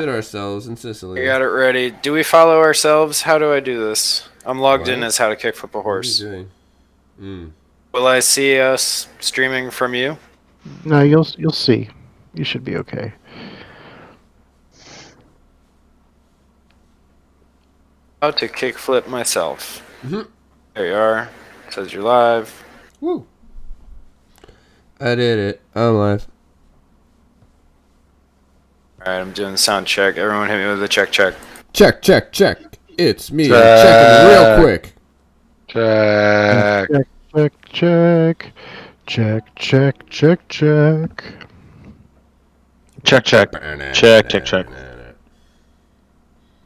Did ourselves in We Sicily. got it ready. Do we follow ourselves? How do I do this? I'm logged in What? as How to Kick Flip a What are you Horse. doing? Mm. Will I see us streaming from you? No, you'll see. You should be okay. How to kick flip myself. Mm-hmm. There you are. It says you're live. Woo. I did it. I'm live. Alright, I'm doing the sound check. Everyone hit me with a check check. Check, check, check. It's me. Check. Checking real quick. Check. Check. Check. Check, check. Check, check, check.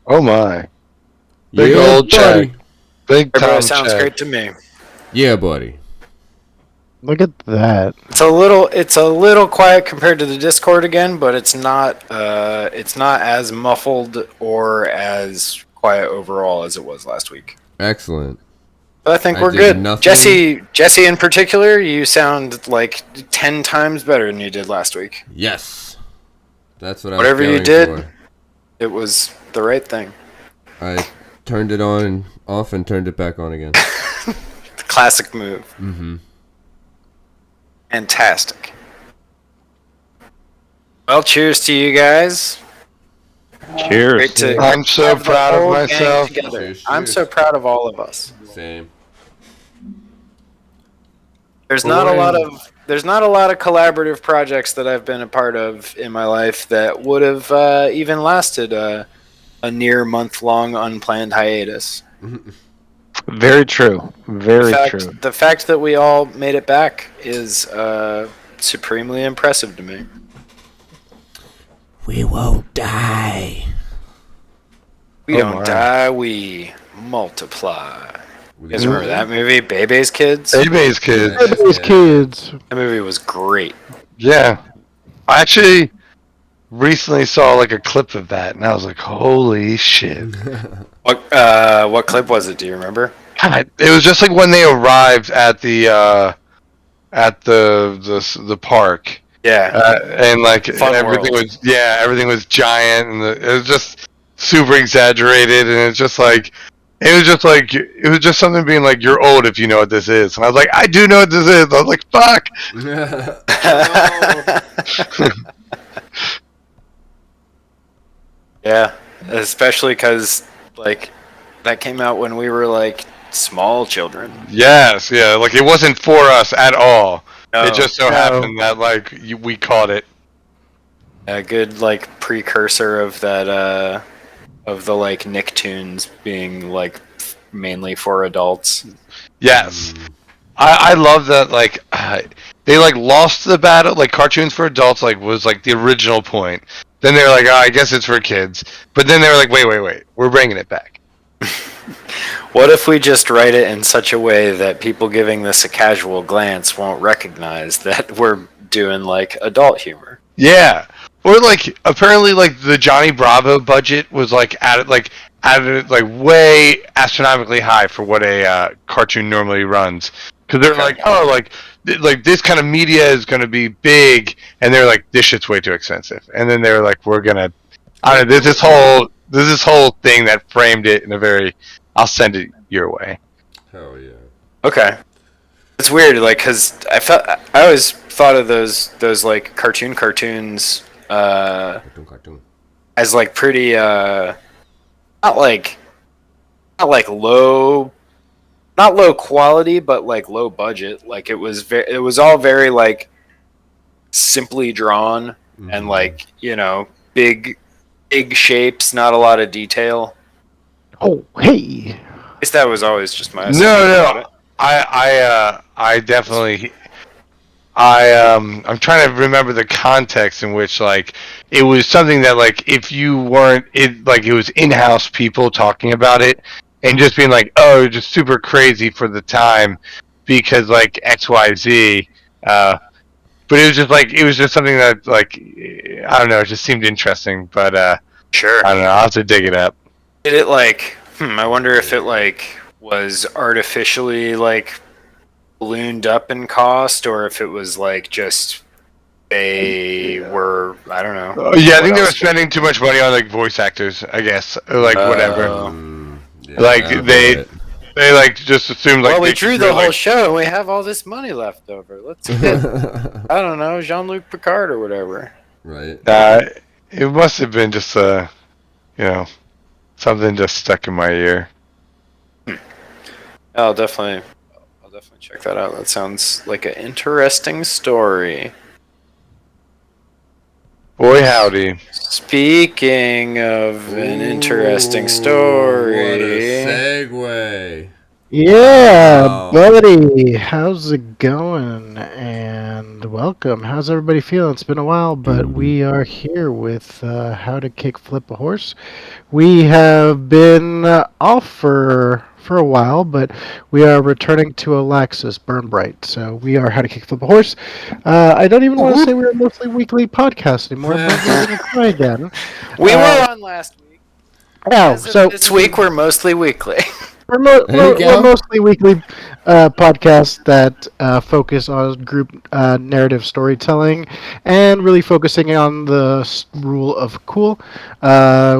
Oh my. Big Yeah, old buddy. check. Big Everybody time sounds check. great to me. Yeah, buddy. Look at that. It's a little quiet compared to the Discord again, but it's not as muffled or as quiet overall as it was last week. Excellent. But I think I we're did good. nothing. Jesse in particular, you sound like 10 times better than you did last week. Yes. That's what I Whatever was you going did, for. it was the right thing. I turned it on and off and turned it back on again. The classic move. Mm-hmm. Fantastic. Well, cheers to you guys. Cheers. Great to I'm so have the proud of whole gang myself. together. Cheers, I'm cheers. so proud of all of us. Same. There's not a lot of collaborative projects that I've been a part of in my life that would have even lasted a near month-long unplanned hiatus. Very true. Very true. The fact that we all made it back is supremely impressive to me. We won't die. We Oh don't my. die, we multiply. You guys remember that movie, Bebe's Kids? Baby's kids. These kids. That movie was great. Yeah. I actually recently saw like a clip of that and I was like, holy shit. What clip was it? Do you remember? God, it was just like when they arrived at the park. Yeah. And like Fun everything world. was everything was giant and it was just super exaggerated and it was just something being like, you're old if you know what this is, and I was like, I do know what this is. I was like, fuck. Yeah, especially because like that came out when we were like small children. Yes, yeah, like it wasn't for us at all. No. It just so happened that like we caught it. A good like precursor of that of the like Nicktoons being like mainly for adults. Yes, I love that. Like they like lost the battle. Like cartoons for adults like was like the original point. Then they were like, oh, I guess it's for kids. But then they were like, wait, we're bringing it back. What if we just write it in such a way that people giving this a casual glance won't recognize that we're doing like adult humor? Yeah. Or like apparently like the Johnny Bravo budget was like added like way astronomically high for what a cartoon normally runs, because they're like, oh, like this kind of media is going to be big, and they're like, this shit's way too expensive, and then they're like, we're gonna, I don't know, there's this whole thing that framed it in a very, I'll send it your way. Hell yeah. Okay. It's weird, like, cause I always thought of those like cartoons Cartoon. as like pretty not like low, not low quality, but like low budget. Like it was all very like simply drawn and like, you know, big shapes, not a lot of detail. Oh, hey. At least that was always just my No, I definitely. I'm trying to remember the context in which like it was something that like if you weren't it like it was in-house people talking about it and just being like, oh, just super crazy for the time because like XYZ, but it was just something that like I don't know, it just seemed interesting, but Sure. I don't know, I'll have to dig it up. Did it like I wonder if it like was artificially like ballooned up in cost, or if it was like just they were, I don't know. Yeah, I What think they were else? spending too much money on like voice actors. I guess, or, like whatever. Yeah, Like that'll be they it. they like just assumed like Well, we they could drew do the it, whole like, show and we have all this money left over. Let's get, I don't know, Jean-Luc Picard or whatever. Right. it must have been just you know, something just stuck in my ear. I'll definitely check that out. That sounds like an interesting story. Boy howdy. Speaking of an interesting Ooh, story, What a segue. Yeah, Wow. buddy. How's it going? And welcome. How's everybody feeling? It's been a while, but we are here with How to Kick Flip a Horse. We have been off for a while, but we are returning to Alexis Burn Bright. So we are How to Kick Flip a Horse. I don't even want to say we're a mostly weekly podcast anymore, but we're going to try again. we were on last week. Oh, As of so this week we're mostly weekly. There you go. We're mostly weekly podcasts that focus on group narrative storytelling and really focusing on the rule of cool.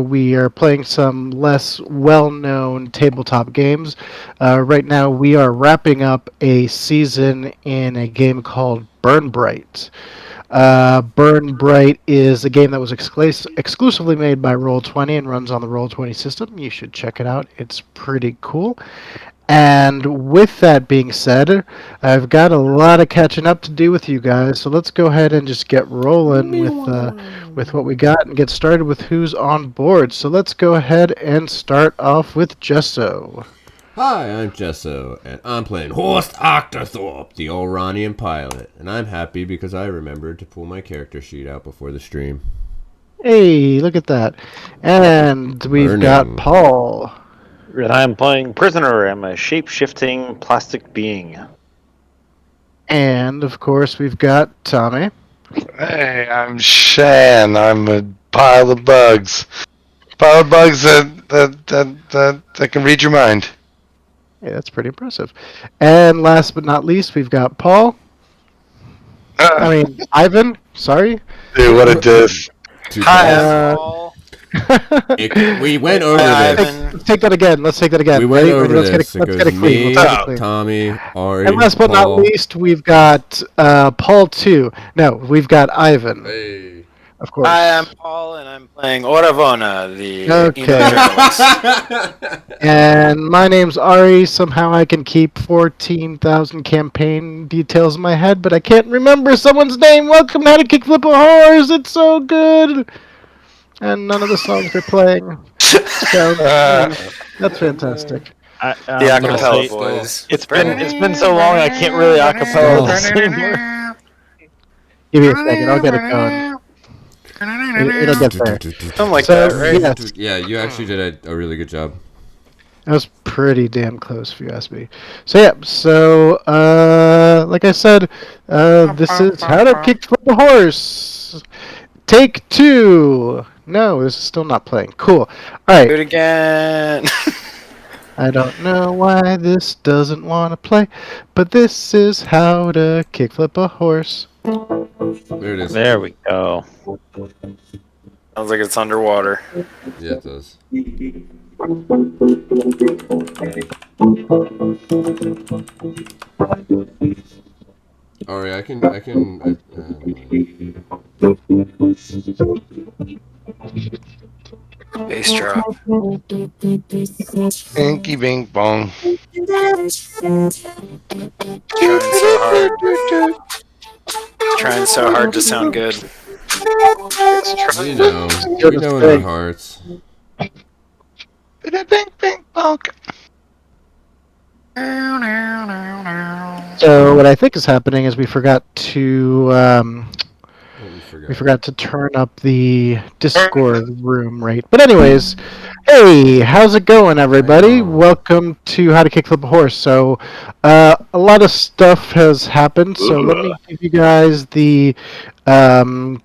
We are playing some less well-known tabletop games. Right now, we are wrapping up a season in a game called Burn Bright. Burn Bright is a game that was exclusively made by Roll20 and runs on the Roll20 system. You should check it out. It's pretty cool. And with that being said, I've got a lot of catching up to do with you guys. So let's go ahead and just get rolling with what we got and get started with who's on board. So let's go ahead and start off with Gesso. Hi, I'm Gesso, and I'm playing Horst Octothorpe, the Ulranian pilot. And I'm happy because I remembered to pull my character sheet out before the stream. Hey, look at that. And we've got Burning. Paul. And I'm playing Prisoner. I'm a shape-shifting plastic being. And of course, we've got Tommy. Hey, I'm Shan. I'm a pile of bugs. Pile of bugs that can read your mind. Hey, that's pretty impressive. And last but not least, we've got Paul. Ivan. Sorry. Dude, what a diss. Hi, I'm Paul. We went over Hi, this. Ivan. Let's take that again. We went over Let's this. Get It it, let's get goes it clean. me, Let's get it clean. Tommy, Ari, And last but not Paul. least, we've got Paul too. No, we've got Ivan, Hey. of course. Hi, I'm Paul, and I'm playing Oravona, the Okay. journalist. And my name's Ari. Somehow I can keep 14,000 campaign details in my head, but I can't remember someone's name. Welcome to How to Kick Flip a Horse. It's so good. And none of the songs they're playing. So, that's fantastic. The I'm gonna acapella say- boys. It's been so long I can't really acapella this anymore. Give me a second. I'll get it going. It'll get there. Something like So, that, right? yes. Yeah, you actually did a really good job. That was pretty damn close, if you ask me. So yeah, like I said, this is How to Kick Flip a Horse. Take 2. No, this is still not playing. Cool. All right. Do it again. I don't know why this doesn't want to play, but this is How to Kick Flip a Horse. There it is. There we go. Sounds like it's underwater. Yeah, it does. Ari, I can. Bass drop. Inky bink bong. Trying so hard to sound good. We know in our hearts. Bink bink bonk. So what I think is happening is we forgot to We turn up the Discord room, right? But anyways, hey, how's it going, everybody? Welcome to How to Kick Flip a Horse. So, a lot of stuff has happened. So let me give you guys the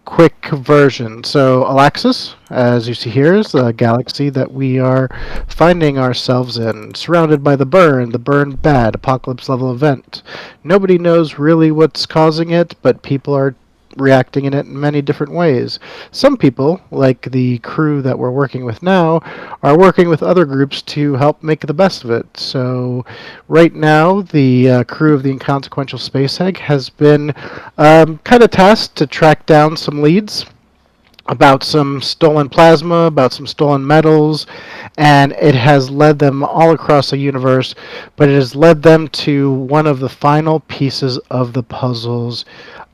quick version. So, Alexis, as you see here, is the galaxy that we are finding ourselves in, surrounded by the burn bad, apocalypse level event. Nobody knows really what's causing it, but people are reacting in it in many different ways. Some people, like the crew that we're working with now, are working with other groups to help make the best of it. So, right now, the crew of the Inconsequential Space Egg has been kind of tasked to track down some leads about some stolen plasma, about some stolen metals, and it has led them all across the universe, but it has led them to one of the final pieces of the puzzles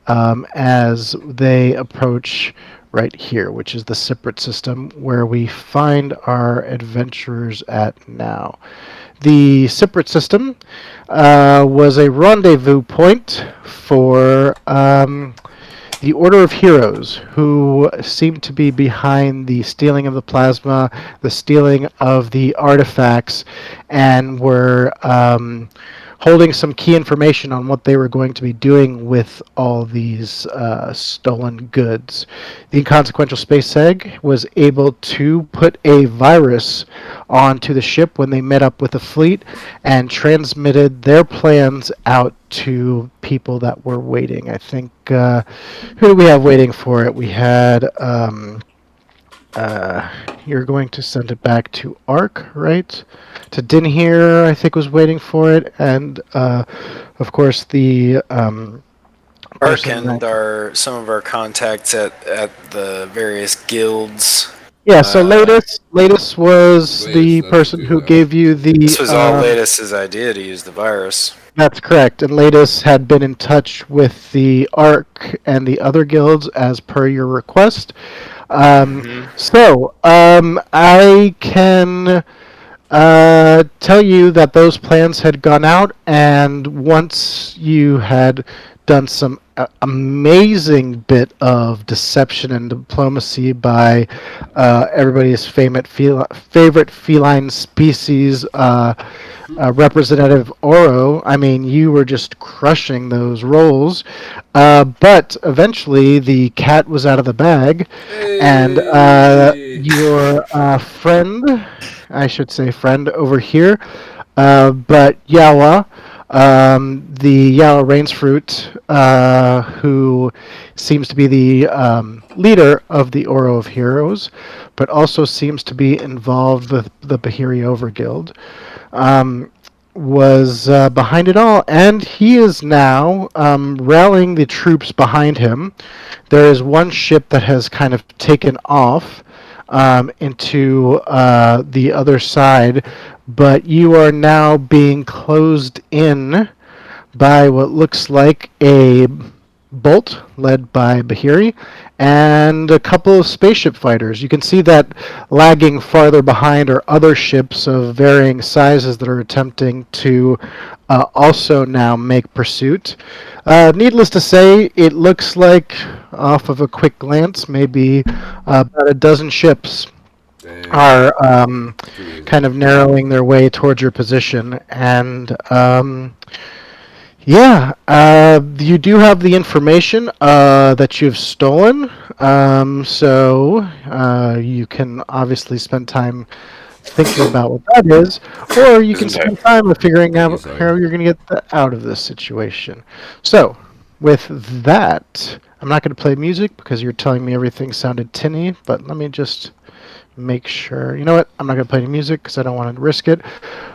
as they approach right here, which is the Cyprit system, where we find our adventurers at now. The Cyprit system was a rendezvous point for the Order of Heroes, who seem to be behind the stealing of the plasma, the stealing of the artifacts, and were holding some key information on what they were going to be doing with all these stolen goods. The Inconsequential Space Egg was able to put a virus onto the ship when they met up with the fleet and transmitted their plans out to people that were waiting. I think, who do we have waiting for it? We had, you're going to send it back to Ark, right? To Din here, I think, was waiting for it, and of course the Ark and some of our contacts at the various guilds. Yeah, so Latest was the that's person good, who though. gave you the. This was all Latest's idea to use the virus. That's correct, and Latest had been in touch with the Ark and the other guilds as per your request. So I can tell you that those plans had gone out, and once you had done some amazing bit of deception and diplomacy by everybody's favorite feline species representative Oro. I mean, you were just crushing those roles. But eventually, the cat was out of the bag, and your friend, I should say friend over here, but Yawa, the Yawa Rainsfruit, who seems to be the leader of the Oro of Heroes, but also seems to be involved with the Bahiri Overguild, was behind it all, and he is now rallying the troops behind him. There is one ship that has kind of taken off into the other side, but you are now being closed in by what looks like a bolt led by Bahiri and a couple of spaceship fighters. You can see that lagging farther behind are other ships of varying sizes that are attempting to also now make pursuit. Needless to say, it looks like, off of a quick glance, maybe about a dozen ships are kind of narrowing their way towards your position, and you do have the information that you've stolen, so you can obviously spend time thinking about what that is, or you can spend time figuring out how you're going to get out of this situation. So, with that, I'm not going to play music because you're telling me everything sounded tinny, but let me just make sure. You know what? I'm not going to play any music because I don't want to risk it.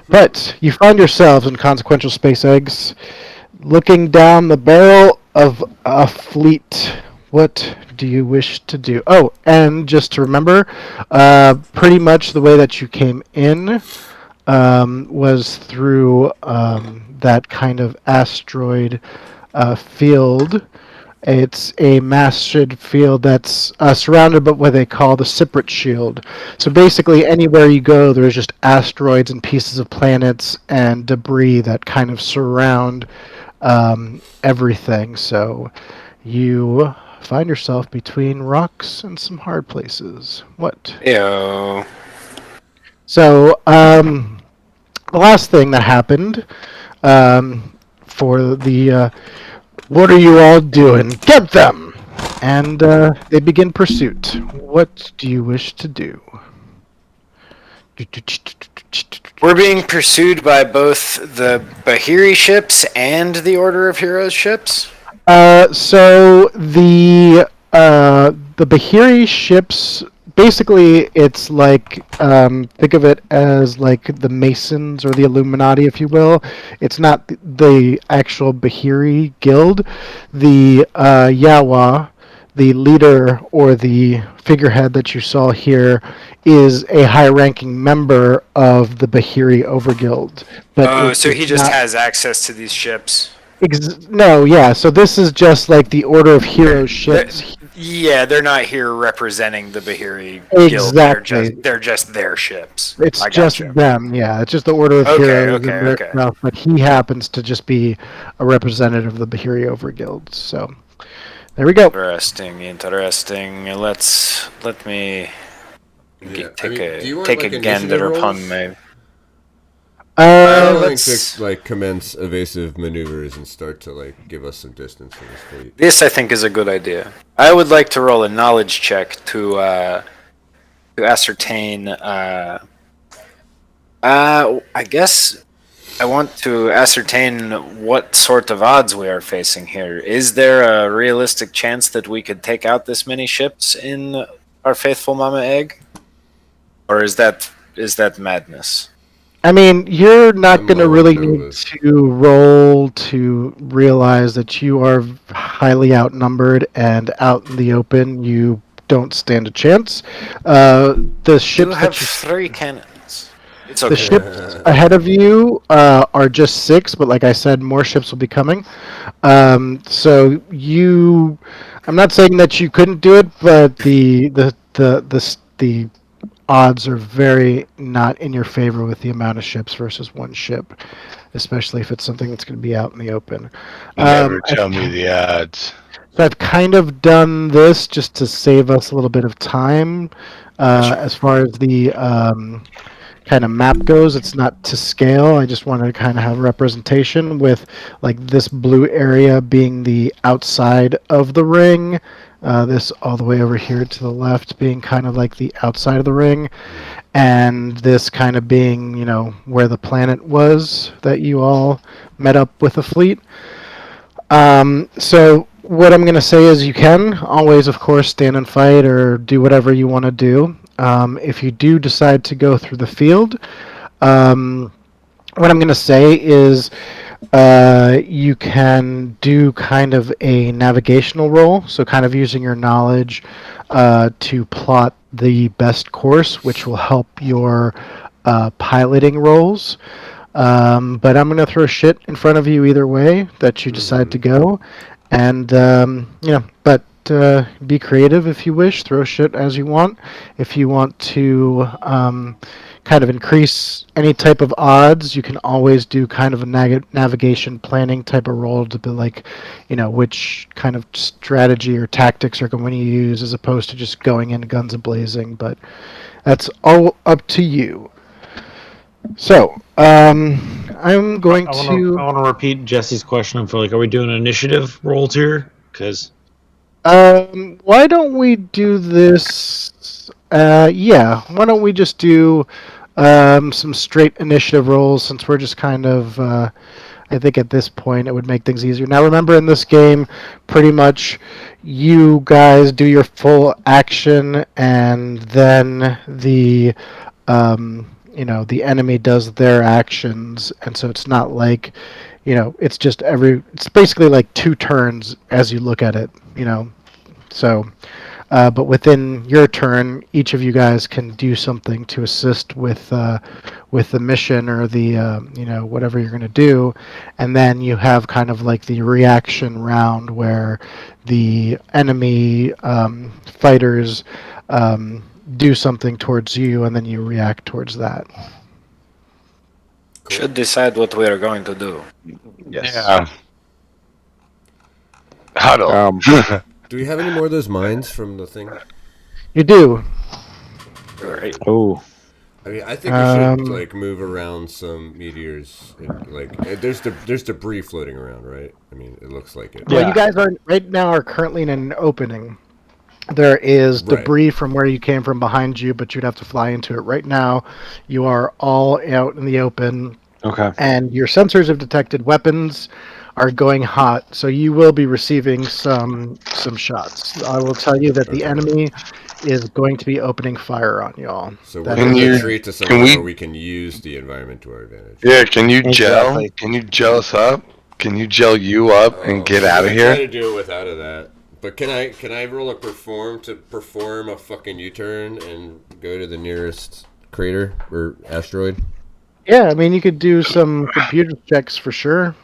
But you find yourselves in Consequential Space Eggs, looking down the barrel of a fleet. What do you wish to do? Oh, and just to remember, pretty much the way that you came in was through that kind of asteroid field. It's a massive field that's surrounded by what they call the Cyprit shield. So basically, anywhere you go, there's just asteroids and pieces of planets and debris that kind of surround everything. So you find yourself between rocks and some hard places. What? Ew. So the last thing that happened for the what are you all doing? Get them! And they begin pursuit. What do you wish to do? We're being pursued by both the Bahiri ships and the Order of Heroes ships? So the Bahiri ships, basically, it's like think of it as like the Masons or the Illuminati, if you will. It's not the actual Bahiri guild. The Yawa, the leader or the figurehead that you saw here, is a high-ranking member of the Bahiri Overguild, but Oh, it so is he just not. has access to these ships. No, yeah. So this is just like the Order of They're, Heroes they're, ships. yeah, they're not here representing the Bahiri guild. Exactly. They're just their ships. It's I just gotcha. them. Yeah, it's just the Order of Okay, Heroes okay, and their okay. stuff. But he happens to just be a representative of the Bahiri Overguild. So there we go. Interesting, interesting. Let me Yeah. I take mean, do you want take a like initiative gander upon rolls? my. I'm willing Let's. to like commence evasive maneuvers and start to like give us some distance from this fleet. This I think is a good idea. I would like to roll a knowledge check to ascertain. I guess I want to ascertain what sort of odds we are facing here. Is there a realistic chance that we could take out this many ships in our faithful Mama Egg, or is that madness? I mean, you're not I'm going to low on really need Novas. to roll to realize that you are highly outnumbered and out in the open. You don't stand a chance. The You ships have that you 3 cannons. It's The okay. ships ahead of you are just six, but like I said, more ships will be coming. So I'm not saying that you couldn't do it, but the odds are very not in your favor with the amount of ships versus one ship, especially if it's something that's going to be out in the open. Never I've tell me the odds. so I've kind of done this just to save us a little bit of time. As far as the kind of map goes, it's not to scale. I just wanted to kind of have representation with like this blue area being the outside of the ring. This all the way over here to the left being kind of like the outside of the ring. And this kind of being, where the planet was that you all met up with the fleet. So what I'm going to say is you can always, of course, stand and fight or do whatever you want to do. If you do decide to go through the field, um, what I'm going to say is you can do kind of a navigational role, so kind of using your knowledge to plot the best course, which will help your piloting roles. But I'm going to throw shit in front of you either way that you decide to go. And, but be creative if you wish. Throw shit as you want. If you want to kind of increase any type of odds, you can always do kind of a navigation planning type of role to be like, which kind of strategy or tactics are going to use as opposed to just going in guns a-blazing. But that's all up to you. So, I'm going I to. want to repeat Jesse's question for like, are we doing initiative rolls here? Because Why don't we do this? Yeah, why don't we just do some straight initiative rolls since we're just kind of. I think at this point it would make things easier. Now, remember in this game, pretty much you guys do your full action and then the enemy does their actions, and so it's not like, it's just it's basically like two turns as you look at it. So, but within your turn, each of you guys can do something to assist with the mission or the whatever you're going to do, and then you have kind of like the reaction round where the enemy fighters do something towards you, and then you react towards that. Should decide what we are going to do. Yes. Yeah. Huddle. Do we have any more of those mines from the thing? You do. Right. Oh. I mean, I think we should like move around some meteors. There's debris floating around, right? I mean, it looks like it. Well, you guys are currently in an opening. There is debris from where you came from behind you, but you'd have to fly into it. Right now, you are all out in the open. Okay. And your sensors have detected weapons are going hot, so you will be receiving some shots. I will tell you that the Okay. enemy is going to be opening fire on y'all. So we're That going Can to is you- retreat to can somewhere we- where we can use the environment to our advantage. Yeah, can you gel? Exactly. Can you gel us up? Can you gel you up and get I'm out of gonna try here? to do it without of that. But can I roll a perform a fucking U-turn and go to the nearest crater or asteroid? Yeah, I mean, you could do some computer checks for sure.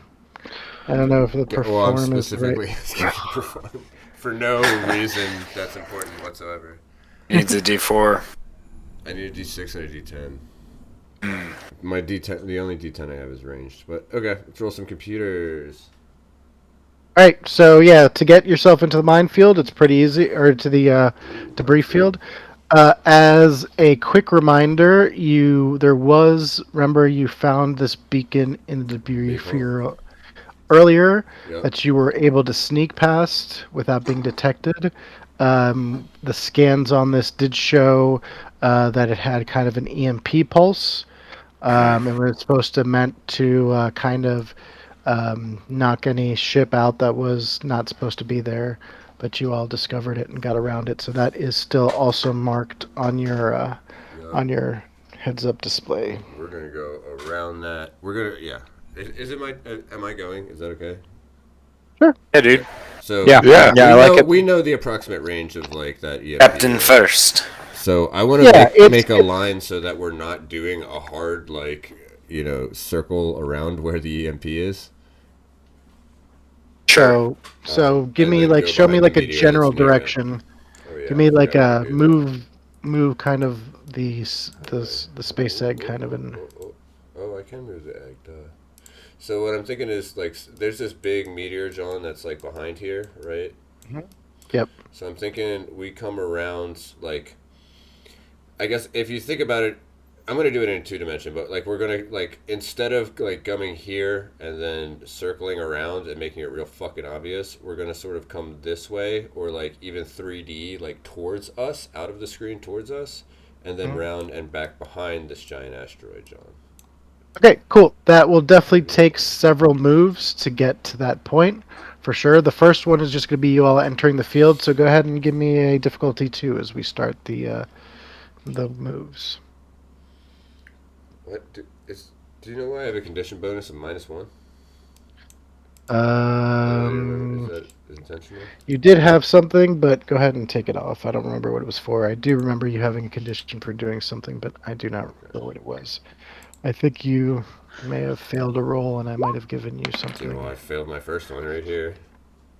I don't know if the Well, I'm perform is right. specifically asking for perform for no reason that's important whatsoever. Needs a D4. I need a D6 and a D10. My D10, the only D10 I have is ranged. But okay, let's roll some computers. All right, so yeah, to get yourself into the minefield, it's pretty easy, or to the debris field. As a quick reminder, remember you found this beacon in the debris Beacon. field earlier Yep. that you were able to sneak past without being detected. The scans on this did show that it had kind of an EMP pulse. It was supposed to meant to kind of knock any ship out that was not supposed to be there, but you all discovered it and got around it. So that is still also marked on your heads-up display. We're gonna go around that. We're gonna Is it my? Am I going? Is that okay? Yeah, dude. So Yeah. Yeah. Yeah, I like it. We know the approximate range of like that EMP. Captain first. So I want Yeah, to make a line so that we're not doing a hard circle around where the EMP is. So give and me then go show me behind the like a meteor general that's near it. direction. Oh, yeah, Give me like yeah, a we can do move kind of the space egg kind of in. Oh, I can move the egg. Duh. So what I'm thinking is there's this big meteor, John, that's like behind here, right? Yep. So I'm thinking we come around I guess if you think about it, I'm gonna do it in 2 dimension, but we're gonna instead of coming here and then circling around and making it real fucking obvious, we're gonna sort of come this way or even 3D towards us, out of the screen towards us, and then round and back behind this giant asteroid, John. Okay, cool. That will definitely take several moves to get to that point, for sure. The first one is just going to be you all entering the field, so go ahead and give me a difficulty 2 as we start the moves. What do you know why I have a condition bonus of -1? Is that intentional? You did have something, but go ahead and take it off. I don't remember what it was for. I do remember you having a condition for doing something, but I do not remember what it was. I think you may have failed a roll, and I might have given you something. I failed my first one right here.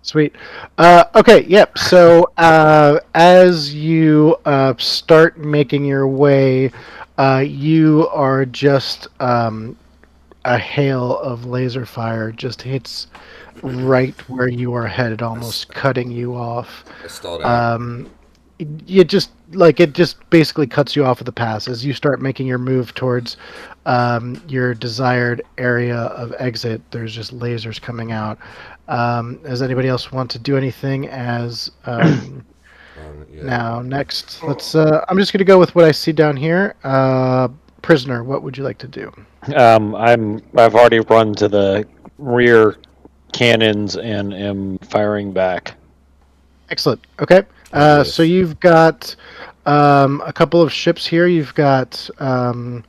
Sweet. Okay, yep. So as you start making your way, you are just a hail of laser fire just hits right where you are headed, almost cutting you off. I stalled out. You just it just basically cuts you off of the pass as you start making your move towards your desired area of exit. There's just lasers coming out. Does anybody else want to do anything as Yeah. now next? Let's I'm just going to go with what I see down here. Prisoner, what would you like to do? I've already run to the rear cannons and am firing back. Excellent. Okay. Fabulous. So you've got a couple of ships here. You've got some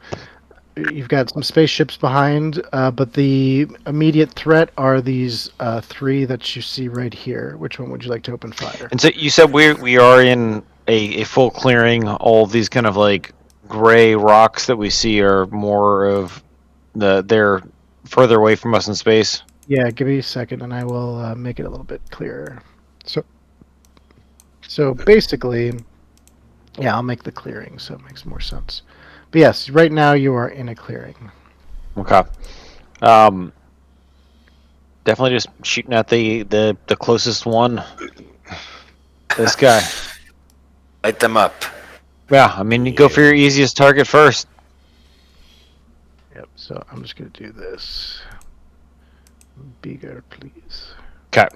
spaceships behind, but the immediate threat are these 3 that you see right here. Which one would you like to open fire? And so you said we are in a full clearing. All of these kind of gray rocks that we see are more of they're further away from us in space. Yeah, give me a second, and I will make it a little bit clearer. So basically, yeah, I'll make the clearing so it makes more sense. But yes, right now you are in a clearing. Okay. Definitely just shooting at the closest one. This guy. Light them up. Yeah, I mean, you go for your easiest target first. Yep, so I'm just going to do this. Bigger, please. Okay.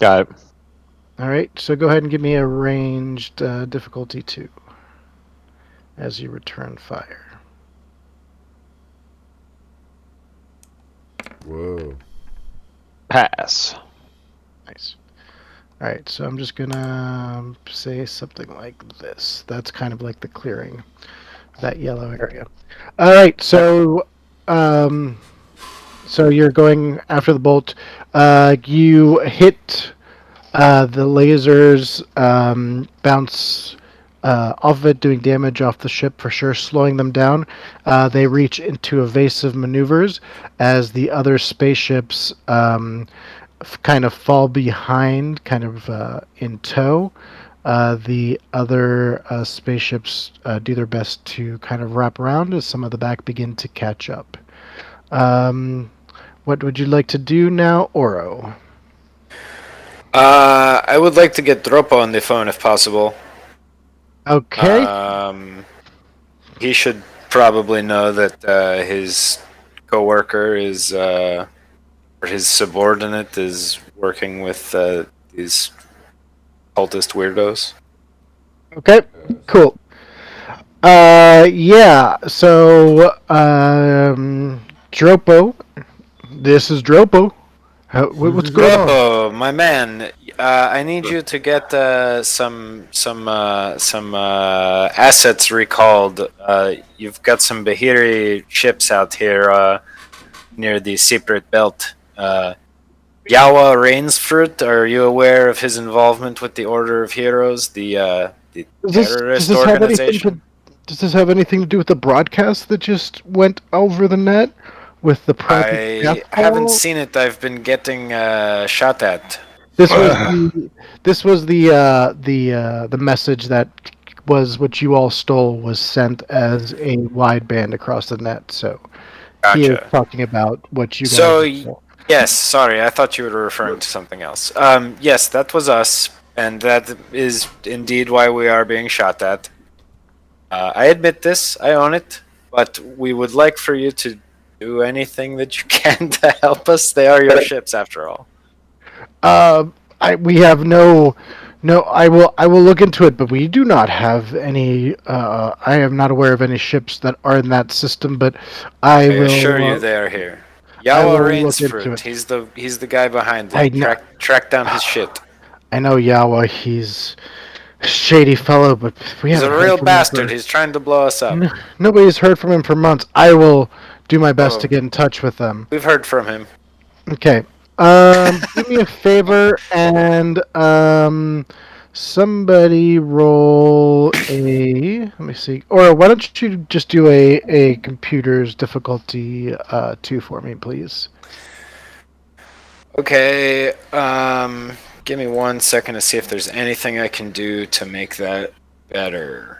Got it. All right, so go ahead and give me a ranged difficulty 2 as you return fire. Whoa. Pass. Nice. All right, so I'm just gonna say something like this. That's kind of like the clearing, that yellow area. All right, um, so you're going after the bolt. You hit the lasers, bounce off of it, doing damage off the ship for sure, slowing them down. They reach into evasive maneuvers as the other spaceships kind of fall behind, kind of in tow. The other spaceships do their best to kind of wrap around as some of the back begin to catch up. What would you like to do now, Oro? I would like to get Dropo on the phone if possible. Okay. He should probably know that his coworker is, or his subordinate is working with these cultist weirdos. Okay. Cool. Yeah. So, Dropo. This is Dropo. What's going on? Dropo, my man, I need you to get some assets recalled. You've got some Bahiri ships out here near the secret belt. Yawa Rainsfruit, are you aware of his involvement with the Order of Heroes, the terrorist organization? Does this have anything to do with the broadcast that just went over the net with the private I death haven't call? seen it. I've been getting shot at. This was the message that was what you all stole was sent as a wideband across the net. So he is Gotcha. talking about what you guys So, stole. yes, sorry, I thought you were referring to something else. Yes, that was us, and that is indeed why we are being shot at. I admit this, I own it, but we would like for you to do anything that you can to help us. They are your ships, after all. We have no. I will look into it, but we do not have any. I am not aware of any ships that are in that system, but I I will. assure you they are here. I will Yawa look into Rainsfruit, it. he's the guy behind I it. know. Track down his shit. I know Yawa. He's a shady fellow, but we He's haven't a heard real from him bastard. He's trying to blow us up. Nobody's heard from him for months. I will do my best Oh. to get in touch with them. We've heard from him. Okay. Do me a favor and somebody roll a. Let me see. Or why don't you just do a computer's difficulty 2 for me, please? Okay, give me 1 second to see if there's anything I can do to make that better.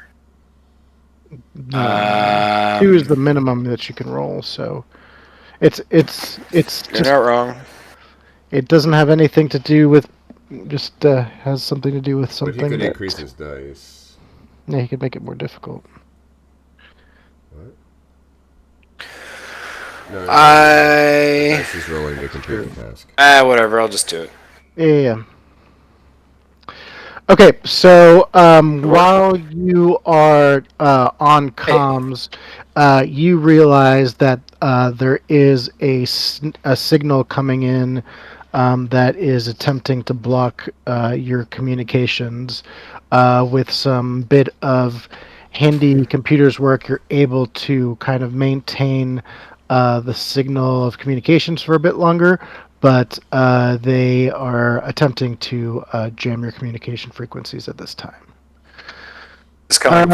No, 2 is the minimum that you can roll. So it's You're just not wrong. it doesn't have anything to do with. Just has something to do with But something. he could that, increase his dice. Yeah, he could make it more difficult. What? No, I dice is rolling to complete the task. whatever. I'll just do it. Yeah. Okay, so while you are on comms, you realize that there is a signal coming in that is attempting to block your communications. With some bit of handy computers work, you're able to kind of maintain the signal of communications for a bit longer, but they are attempting to jam your communication frequencies at this time. This coming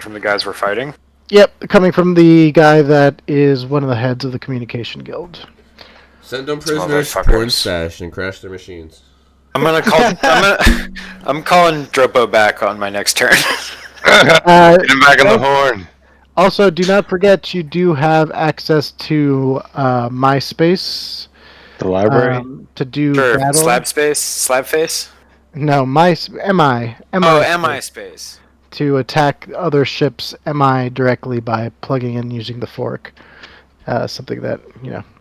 from the guys we're fighting. Yep, coming from the guy that is one of the heads of the communication guild. Send them prisoners, motherfuckers. porn stash, and crash their machines. I'm calling Dropo back on my next turn. Get him back on the horn. Also, do not forget you do have access to MySpace. The library. To do Sure. battle. Slab face. No, MI. Oh, MI space. To attack other ships MI directly by plugging in using the fork. Something that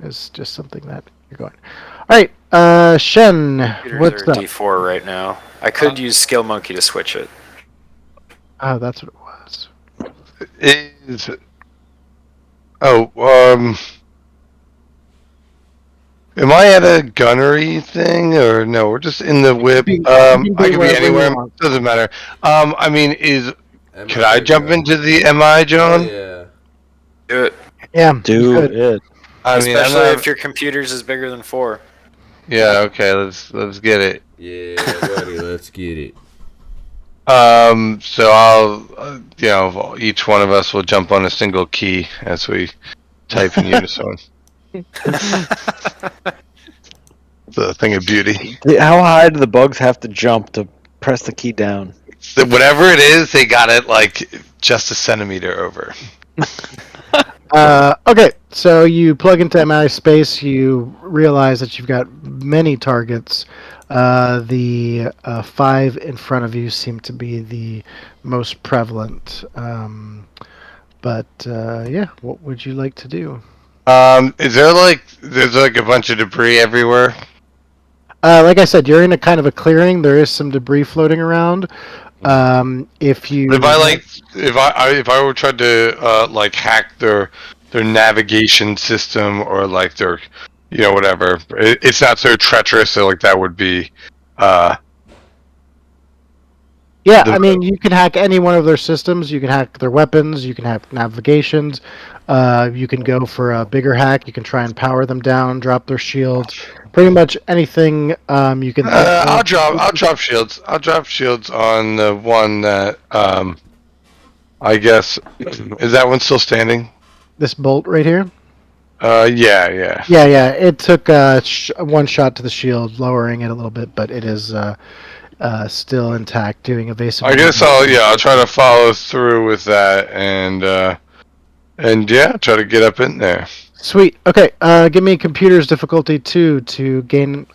is just something that you're going. All right, Shen, what's Computers are up? D4 right now. I could use Skill Monkey to switch it. Oh, that's what it was. Is Am I at a gunnery thing or no? We're just in the whip. You can I be could be wherever you anywhere. want. Doesn't matter. I mean, could I MI jump go. into the MI, Hell John? yeah. Do it. Yeah, you Do could. it. I mean, I'm Especially not. if your computer's is bigger than 4. Yeah. Okay. Let's get it. Yeah, buddy, let's get it. So I'll, each one of us will jump on a single key as we type in unison. It's a thing of beauty. How high do the bugs have to jump to press the key down? So whatever it is, they got it like just a centimeter over. Okay, so you plug into MI space. You realize that you've got many targets. The 5 in front of you seem to be the most prevalent. But yeah, what would you like to do? Is there's like a bunch of debris everywhere? Like I said, you're in a kind of a clearing. There is some debris floating around. If you If I were trying to like hack their navigation system or like their whatever, it's not so treacherous. So like that would be Yeah, the I mean, you can hack any one of their systems. You can hack their weapons. You can hack navigations. You can go for a bigger hack. You can try and power them down, drop their shields. Pretty much anything you can think I'll of. drop shields. I'll drop shields on the one that I guess is that one still standing? This bolt right here. Yeah. Yeah. It took one shot to the shield, lowering it a little bit, but it is still intact, doing evasive. I guess I'll try to follow through with that and yeah, try to get up in there. Sweet. Okay. Give me computer's difficulty 2 to gain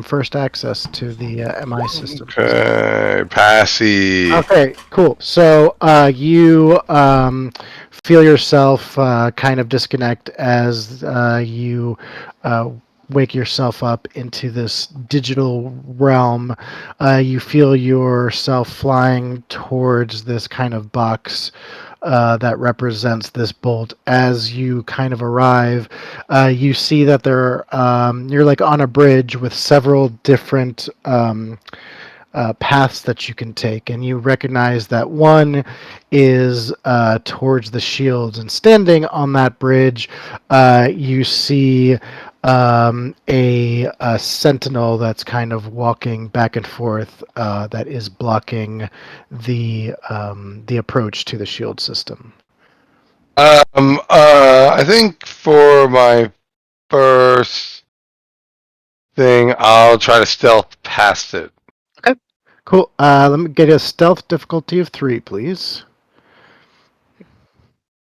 first access to the MI system. Okay, passy. Okay. Cool. So you feel yourself kind of disconnect as you wake yourself up into this digital realm. You feel yourself flying towards this kind of box that represents this bolt. As you kind of arrive, you see that you're like on a bridge with several different paths that you can take, and you recognize that one is towards the shields. And standing on that bridge, you see a sentinel that's kind of walking back and forth that is blocking the approach to the shield system. I think for my first thing, I'll try to stealth past it. Okay, cool. Let me get a stealth difficulty of 3, please.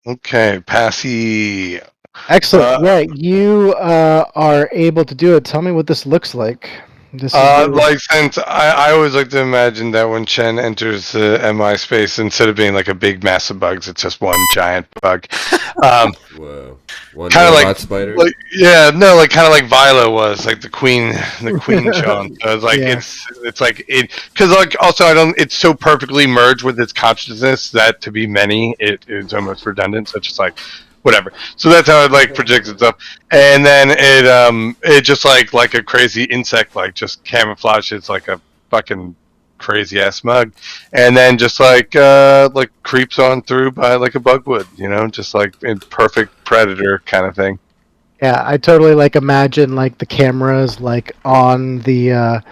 Okay, passy. Excellent. Yeah, you are able to do it. Tell me what this looks like. This is Like since I always like to imagine that when Chen enters the MI space, instead of being like a big mass of bugs, it's just one giant bug. Whoa. One Kind of robot like spider? like kind of like Viola was like the queen Sean. So it's like Yeah. it's like it because like also it's so perfectly merged with its consciousness that to be many it is almost redundant. So it's just like whatever. So that's how it like projects itself, and then it just like a crazy insect like just camouflages like a fucking crazy ass mug, and then just like creeps on through by like a bug would, just like in perfect predator kind of thing. Yeah, I totally like imagine like the cameras like on the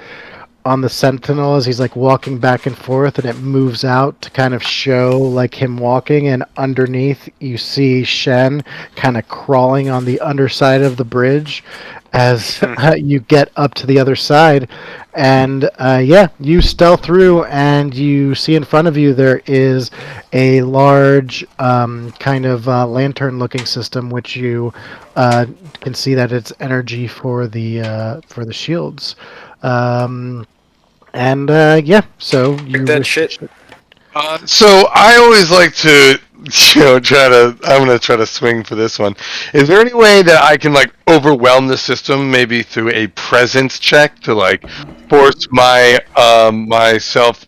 sentinel as he's like walking back and forth, and it moves out to kind of show like him walking, and underneath you see Shen kind of crawling on the underside of the bridge as you get up to the other side. And yeah, you stealth through, and you see in front of you there is a large kind of lantern-looking system, which you can see that it's energy for the shields. And yeah, so you that shit. So I always like to, I'm going to try to swing for this one. Is there any way that I can like overwhelm the system, maybe through a presence check to like force my myself,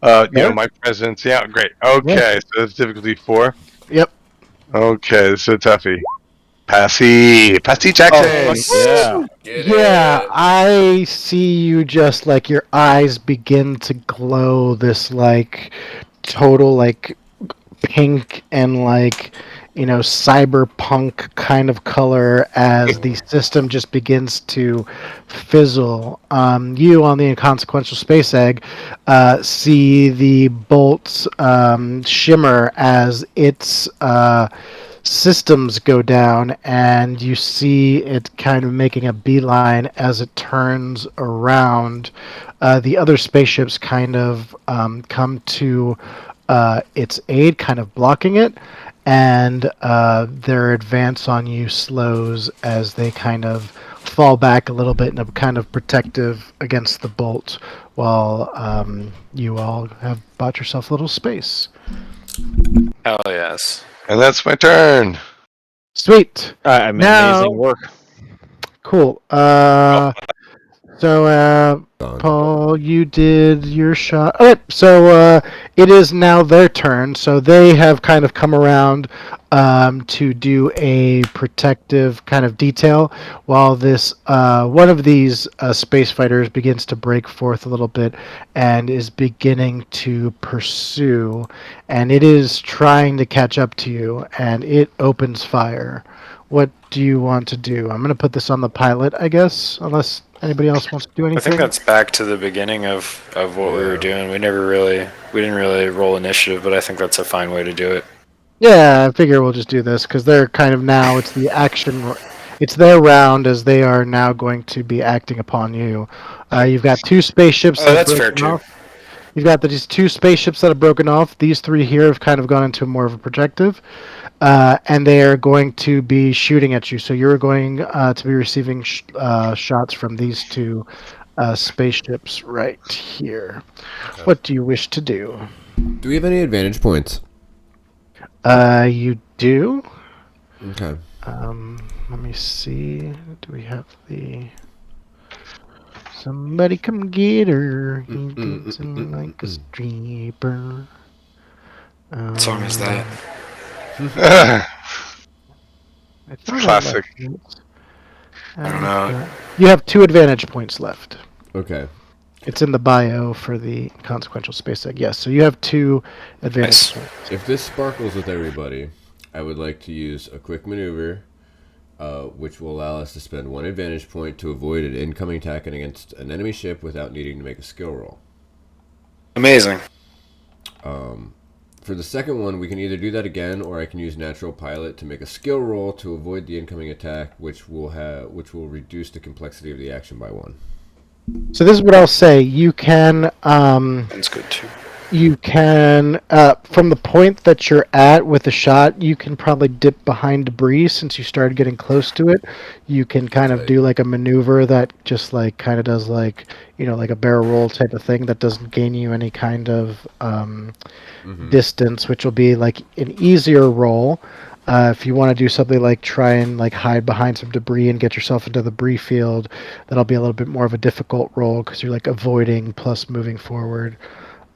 my presence? Yeah, great. Okay, so that's difficulty 4. Yep. Okay, this is a toughie. Passy Jackson. Yeah. Get Yeah, it. I see you just like your eyes begin to glow this like total like pink and like cyberpunk kind of color as the system just begins to fizzle. You on the Inconsequential Space Egg see the bolts shimmer as its systems go down, and you see it kind of making a beeline as it turns around. The other spaceships kind of come to its aid, kind of blocking it, and their advance on you slows as they kind of fall back a little bit in a kind of protective against the bolt, while you all have bought yourself a little space. Hell yes. And that's my turn. Sweet. I mean, Now, amazing work. cool. Paul, you did your shot. Okay, so it is now their turn. So they have kind of come around to do a protective kind of detail, while this one of these space fighters begins to break forth a little bit and is beginning to pursue, and it is trying to catch up to you, and it opens fire. What do you want to do? I'm going to put this on the pilot, I guess, unless anybody else wants to do I anything. think that's back to the beginning of what we were doing. We didn't really roll initiative, but I think that's a fine way to do it. Yeah, I figure we'll just do this because they're kind of now. It's the action. It's their round as they are now going to be acting upon you. You've got two spaceships. Oh, that have that's fair broken too. off. You've got these two spaceships that have broken off. These three here have kind of gone into more of a protective, and they are going to be shooting at you. So you're going to be receiving shots from these two spaceships right here. Okay. What do you wish to do? Do we have any advantage points? You do. Okay. Let me see. Do we have the? Somebody come get her. He dancing like a stripper. What song is that? I thought Classic. I don't know. You have 2 advantage points left. Okay. It's in the bio for the Consequential Space Egg. Yes, so you have 2 advantage Nice. points. If this sparkles with everybody, I would like to use a quick maneuver, which will allow us to spend 1 advantage point to avoid an incoming attack against an enemy ship without needing to make a skill roll. Amazing. For the second one, we can either do that again, or I can use Natural Pilot to make a skill roll to avoid the incoming attack, which will reduce the complexity of the action by 1. So this is what I'll say. You can That's good too. you can from the point that you're at with the shot, you can probably dip behind debris since you started getting close to it. You can kind of do like a maneuver that just like kind of does like like a barrel roll type of thing that doesn't gain you any kind of distance, which will be like an easier roll. If you want to do something like try and like hide behind some debris and get yourself into the debris field, that'll be a little bit more of a difficult roll because you're like avoiding plus moving forward.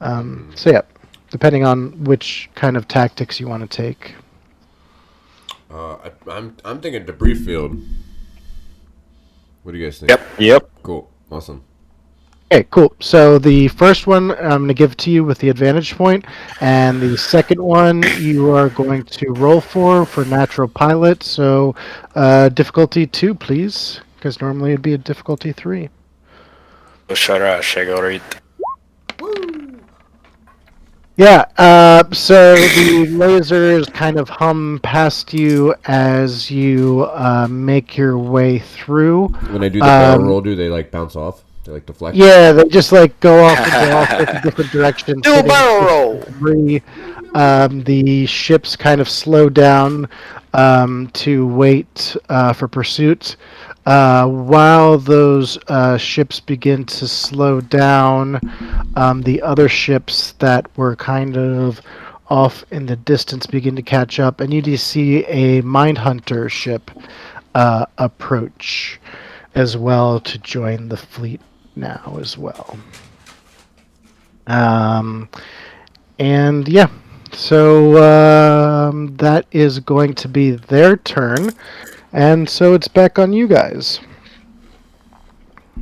So yeah, depending on which kind of tactics you want to take. I'm thinking debris field. What do you guys think? Yep. Cool. Awesome. Okay, cool. So the first one I'm going to give to you with the advantage point, and the second one you are going to roll for natural pilot. So difficulty 2, please, because normally it'd be a difficulty 3. Yeah, so the lasers kind of hum past you as you make your way through. When I do the barrel roll, do they like bounce off? They like deflect? Yeah, they just like go off into all sorts of different directions. Do a barrel roll! Debris. The ships kind of slow down to wait for pursuit. While those ships begin to slow down, the other ships that were kind of off in the distance begin to catch up, and you do see a Mindhunter ship approach as well to join the fleet now as well. And yeah, so that is going to be their turn. And so it's back on you guys.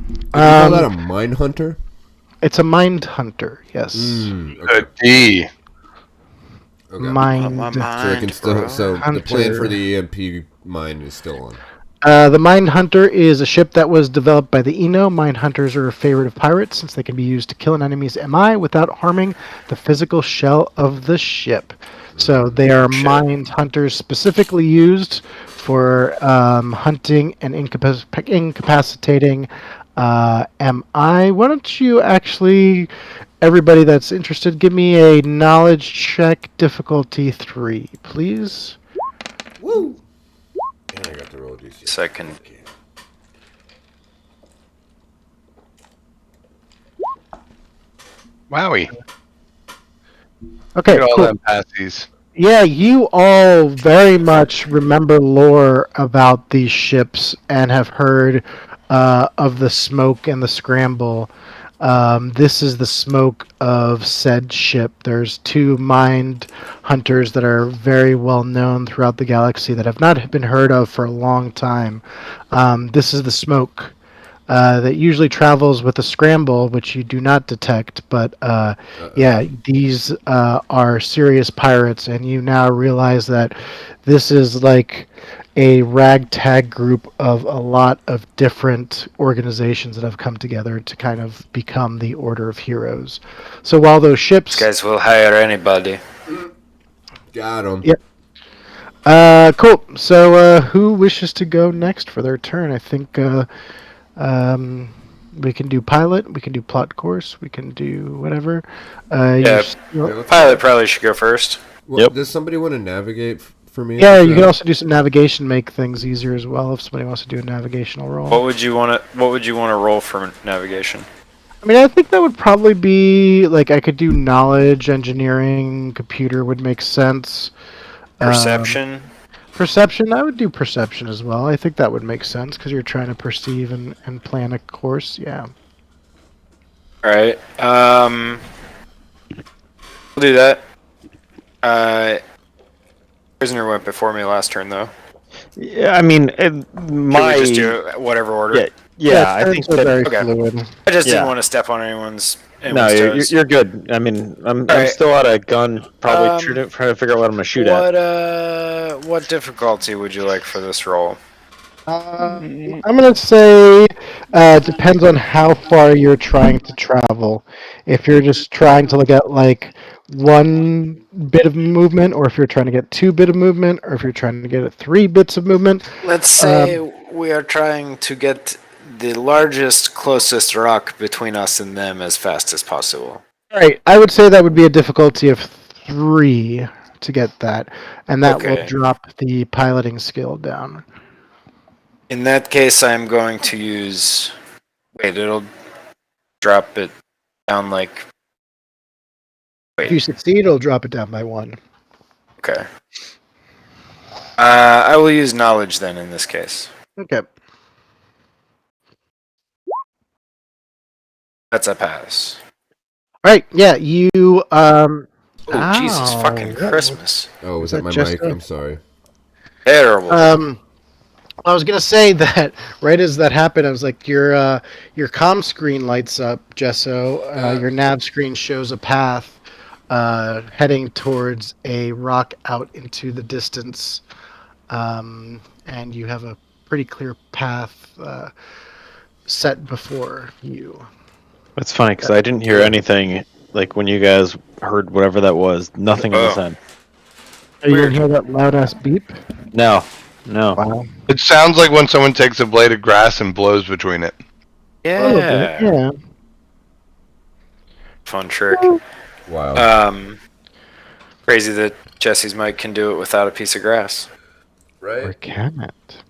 Did you call that a mine hunter? It's a mind hunter, yes. Okay. A D. Okay. My Mind. So it can still. bro. So the plan for Hunter. the EMP mine is still on. The Mind Hunter is a ship that was developed by the Eno. Mind Hunters are a favorite of pirates since they can be used to kill an enemy's MI without harming the physical shell of the ship. So they are Mind Hunters specifically used for hunting and incapacitating MI. Why don't you actually, everybody that's interested, give me a knowledge check difficulty 3, please? Woo! And I got to roll a DC. Second. Wowie. Okay, Look at all cool. them passies. Yeah, you all very much remember lore about these ships and have heard of the smoke and the scramble. This is the smoke of said ship. There's 2 mind hunters that are very well known throughout the galaxy that have not been heard of for a long time. This is the smoke that usually travels with a scramble, which you do not detect. But yeah, these are serious pirates, and you now realize that this is like a ragtag group of a lot of different organizations that have come together to kind of become the Order of Heroes. So while those ships, These guys will hire anybody. Got him. Yep. Cool. So who wishes to go next for their turn? I think. We can do pilot. We can do plot course. We can do whatever. Yeah. Pilot probably should go first. Well, Yep. Does somebody want to navigate for me? Yeah, you can also do some navigation, make things easier as well. If somebody wants to do a navigational roll. What would you want to roll for navigation? I mean, I think that would probably be like I could do knowledge, engineering, computer would make sense. Perception. Perception, I would do perception as well. I think that would make sense because you're trying to perceive and plan a course. Yeah. All right. We'll do that. Prisoner went before me last turn, though. Yeah, I mean, Can my we just do I order? yeah, I think turns are that. very okay. fluid. I just Yeah. didn't want to step on anyone's No, toes. you're good. I mean, I'm Alright. still out of gun, probably trying to figure out what I'm gonna shoot at. What difficulty would you like for this roll? I'm gonna say depends on how far you're trying to travel. If you're just trying to look at like 1 bit of movement, or if you're trying to get 2 bit of movement, or if you're trying to get 3 bits of movement. Let's say we are trying to get the largest, closest rock between us and them as fast as possible. All right, I would say that would be a difficulty of 3 to get that, and that will Okay. drop the piloting skill down. In that case, I'm going to use. Wait, it'll drop it down like. If you succeed, it'll drop it down by 1. Okay. I will use knowledge then in this case. Okay. That's a pass. All right. Yeah, you. Oh, Jesus Ow, fucking that was- Christmas. Oh, was that that my just mic? a- I'm sorry. Terrible. I was gonna say that right as that happened, I was like, your comm screen lights up, Gesso. Your nav screen shows a path heading towards a rock out into the distance, and you have a pretty clear path set before you. That's funny because I didn't hear anything. Like when you guys heard whatever that was, nothing on this end. Are you gonna hear that loud ass beep? No. Wow. It sounds like when someone takes a blade of grass and blows between it. A little bit, yeah. Fun trick. Wow. Crazy that Jesse's mic can do it without a piece of grass. Or Right? can it?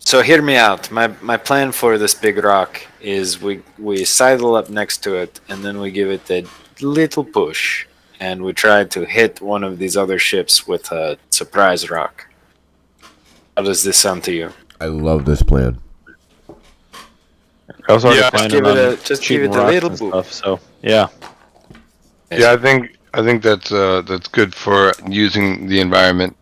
So hear me out. My plan for this big rock is we sidle up next to it and then we give it a little push and we try to hit one of these other ships with a surprise rock. How does this sound to you? I love this plan. I was already Yeah, planning give it on a- just shooting give it a rocks little and boop. stuff. So yeah, Yeah, I think that's good for using the environment.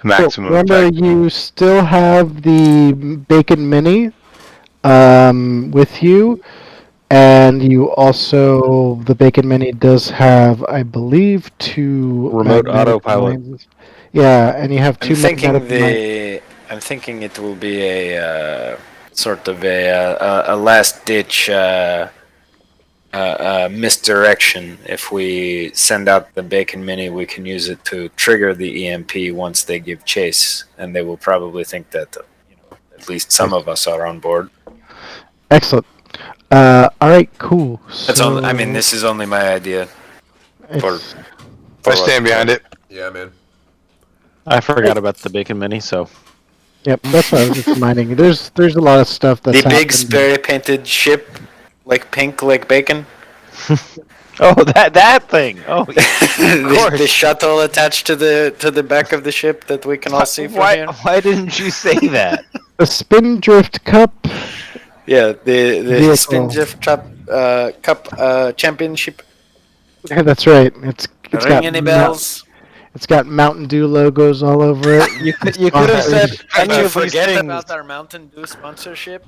maximum Remember, effect. you still have the Bacon Mini with you, and you also the Bacon Mini does have, I believe, two Remote magnetic autopilot. mines. Yeah, and you have I'm two magnetic thinking mines. I'm thinking it will be a sort of a last ditch misdirection. If we send out the Bacon Mini, we can use it to trigger the EMP once they give chase, and they will probably think that at least some of us are on board. Excellent. All right, cool. That's So only. I mean, this is only my idea for it's I stand behind it. Yeah, man. I forgot about the Bacon Mini, so yep. That's what I was just reminding you. There's a lot of stuff that's the big happened. spray painted ship, like pink, like bacon. that thing. Oh, The shuttle attached to the back of the ship that we can all see from here. Why didn't you say that? The Spindrift Cup. Yeah, the Vehicle. Spindrift Cup Championship. Yeah, that's right. It's Ring any bells? It's got Mountain Dew logos all over it. You could have said. Are any you of these forgetting things. about our Mountain Dew sponsorship?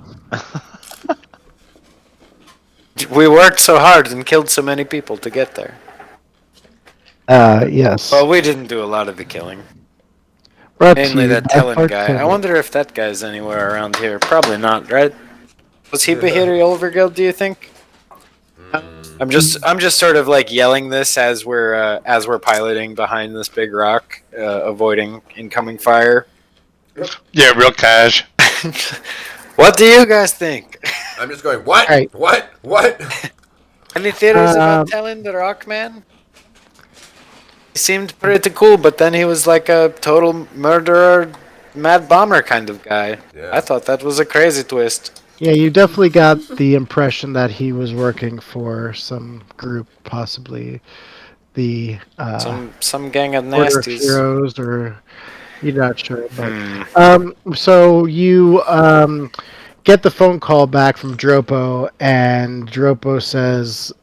We worked so hard and killed so many people to get there. Yes. Well, we didn't do a lot of the killing. Brought to Mainly you that by Talon Park guy. I Tender. wonder if that guy's anywhere around here. Probably not, right? Was he Bahiri Overguild, do you think? I'm just sort of like yelling this as we're piloting behind this big rock, avoiding incoming fire. Yeah, real cash. What do you guys think? I'm just going, what? Right. What? Any theories about Talon the Rockman? He seemed pretty cool, but then he was like a total murderer, mad bomber kind of guy. Yeah. I thought that was a crazy twist. Yeah, you definitely got the impression that he was working for some group, possibly the Some gang of Order of nasties. Heroes, or you're not sure. But Hmm. so you get the phone call back from Dropo, and Dropo says,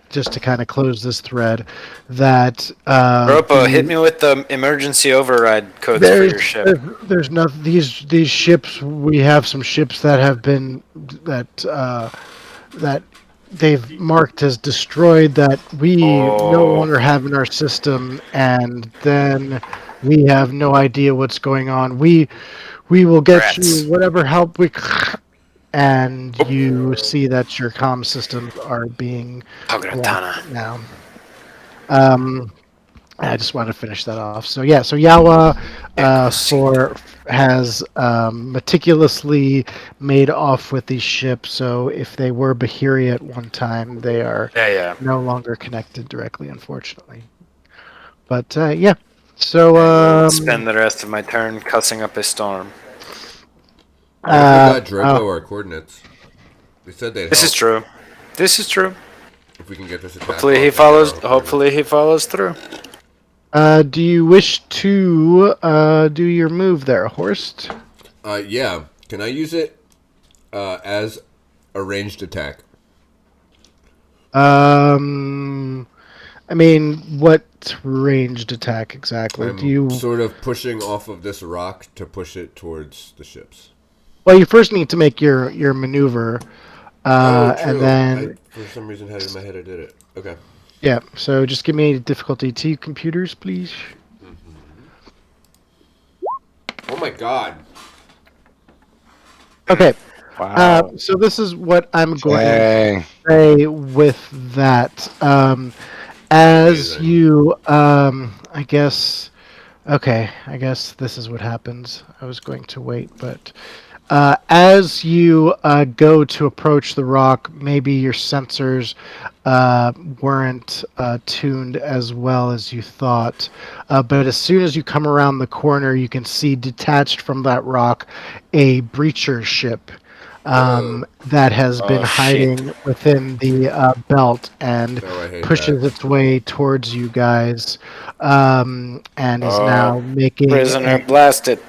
just to kind of close this thread, that Ropo, hit me with the emergency override codes for your ship. there's no these ships. We have some ships that have been that they've marked as destroyed, that we no longer have in our system, and then we have no idea what's going on. We will get Rats. you whatever help we. And you see that your comm systems are being Pogratana. blocked now. I just wanted to finish that off. So yeah, so Yawa has meticulously made off with these ships. So if they were Bahiri at one time, they are Yeah. no longer connected directly, unfortunately. But yeah, so I'll spend the rest of my turn cussing up a storm. What if we got Dropo our coordinates? They said they'd This help is true. This is true. if we can get this attack. Hopefully he off follows. and, Hopefully he follows through. do you wish to do your move there, Horst? Yeah. Can I use it as a ranged attack? I mean, what ranged attack exactly? I'm Do you? sort of pushing off of this rock to push it towards the ships. Well, you first need to make your maneuver, Oh, true. and then for some reason had it in my head I did it. Okay. yeah. So just give me difficulty T, computers, please. Oh my god. Okay. Wow. So this is what I'm going to Dang. say with that. As Amazing. you, I guess. Okay, I guess this is what happens. I was going to wait, but as you go to approach the rock, maybe your sensors weren't tuned as well as you thought. But as soon as you come around the corner, you can see detached from that rock a breacher ship that has been hiding within the belt and Oh, I hate pushes its way towards you guys, and is now making Prisoner blasted.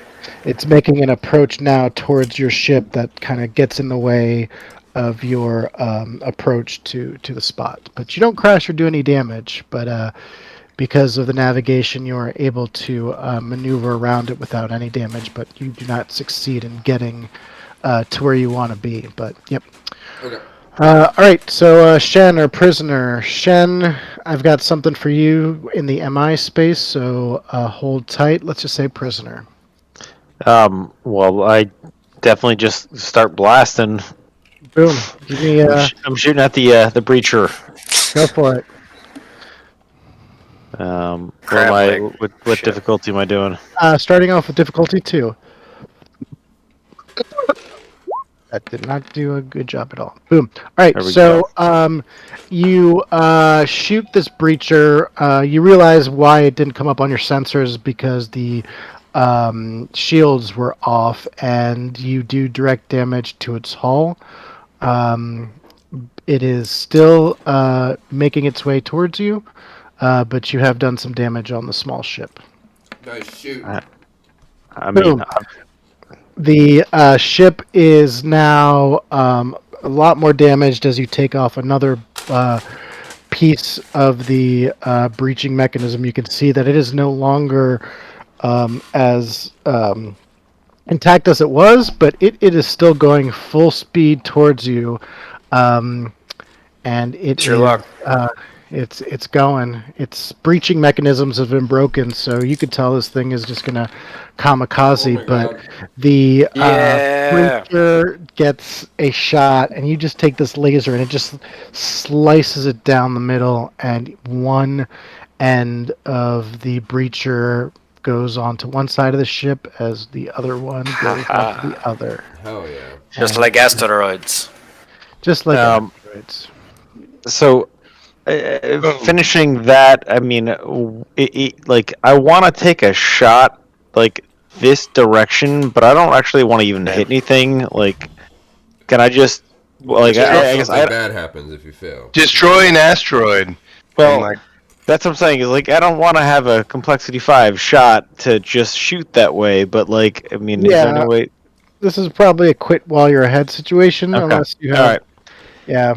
it's making an approach now towards your ship that kind of gets in the way of your approach to the spot. But you don't crash or do any damage. But because of the navigation, you are able to maneuver around it without any damage, but you do not succeed in getting to where you want to be. But yep. Okay. All right, so Shen or prisoner. Shen, I've got something for you in the MI space, so hold tight. Let's just say prisoner. Well, I definitely just start blasting. Boom. Give me I'm shooting at the breacher. go for it. What am I? What difficulty am I doing? Starting off with difficulty 2. That did not do a good job at all. Boom. All right, so you shoot this breacher. You realize why it didn't come up on your sensors because the shields were off, and you do direct damage to its hull. It is still making its way towards you, but you have done some damage on the small ship. Nice shoot. I mean, Boom. The ship is now a lot more damaged as you take off another piece of the breaching mechanism. You can see that it is no longer as intact as it was, but it is still going full speed towards you. And it Your is, luck. it's going. Its breaching mechanisms have been broken, so you could tell this thing is just gonna kamikaze. Oh my but God. the Yeah. breacher gets a shot, and you just take this laser, and it just slices it down the middle, and one end of the breacher goes onto one side of the ship as the other one goes onto the other. Hell yeah. Just like asteroids. Just like asteroids. So, finishing that, I mean, like I want to take a shot like this direction, but I don't actually want to even hit anything. Like, can I just like I guess something bad happens if you fail. Destroy an asteroid. well, like, that's what I'm saying. Is like I don't want to have a complexity 5 shot to just shoot that way. But like, I mean, is there any way? This is probably a quit while you're ahead situation, Okay. unless you have. All right. Yeah,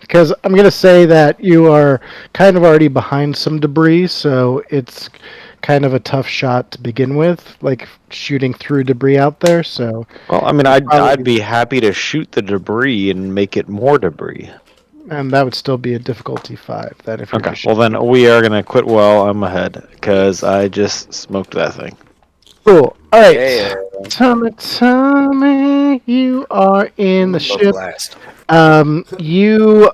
because I'm gonna say that you are kind of already behind some debris, so it's kind of a tough shot to begin with, like shooting through debris out there. So, Well, I mean, I'd be happy to shoot the debris and make it more debris. and that would still be a difficulty 5. Then if you're Okay. Well, then we are gonna quit while I'm ahead because I just smoked that thing. cool. All right, Yeah. Tommy, you are in the ship. Blast. You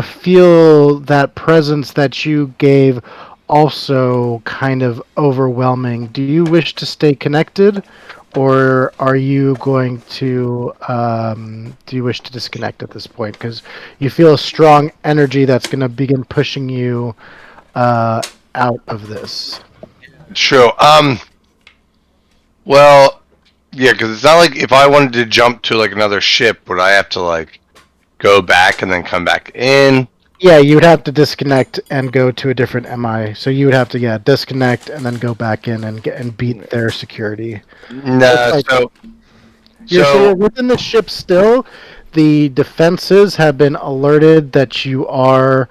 feel that presence that you gave also kind of overwhelming. Do you wish to stay connected, or are you going to? Do you wish to disconnect at this point? Because you feel a strong energy that's going to begin pushing you out of this. True. Well, yeah, because it's not like if I wanted to jump to like another ship, would I have to like go back and then come back in? Yeah, you would have to disconnect and go to a different MI. So you would have to disconnect and then go back in and beat their security. No, You're within the ship still. The defenses have been alerted that you are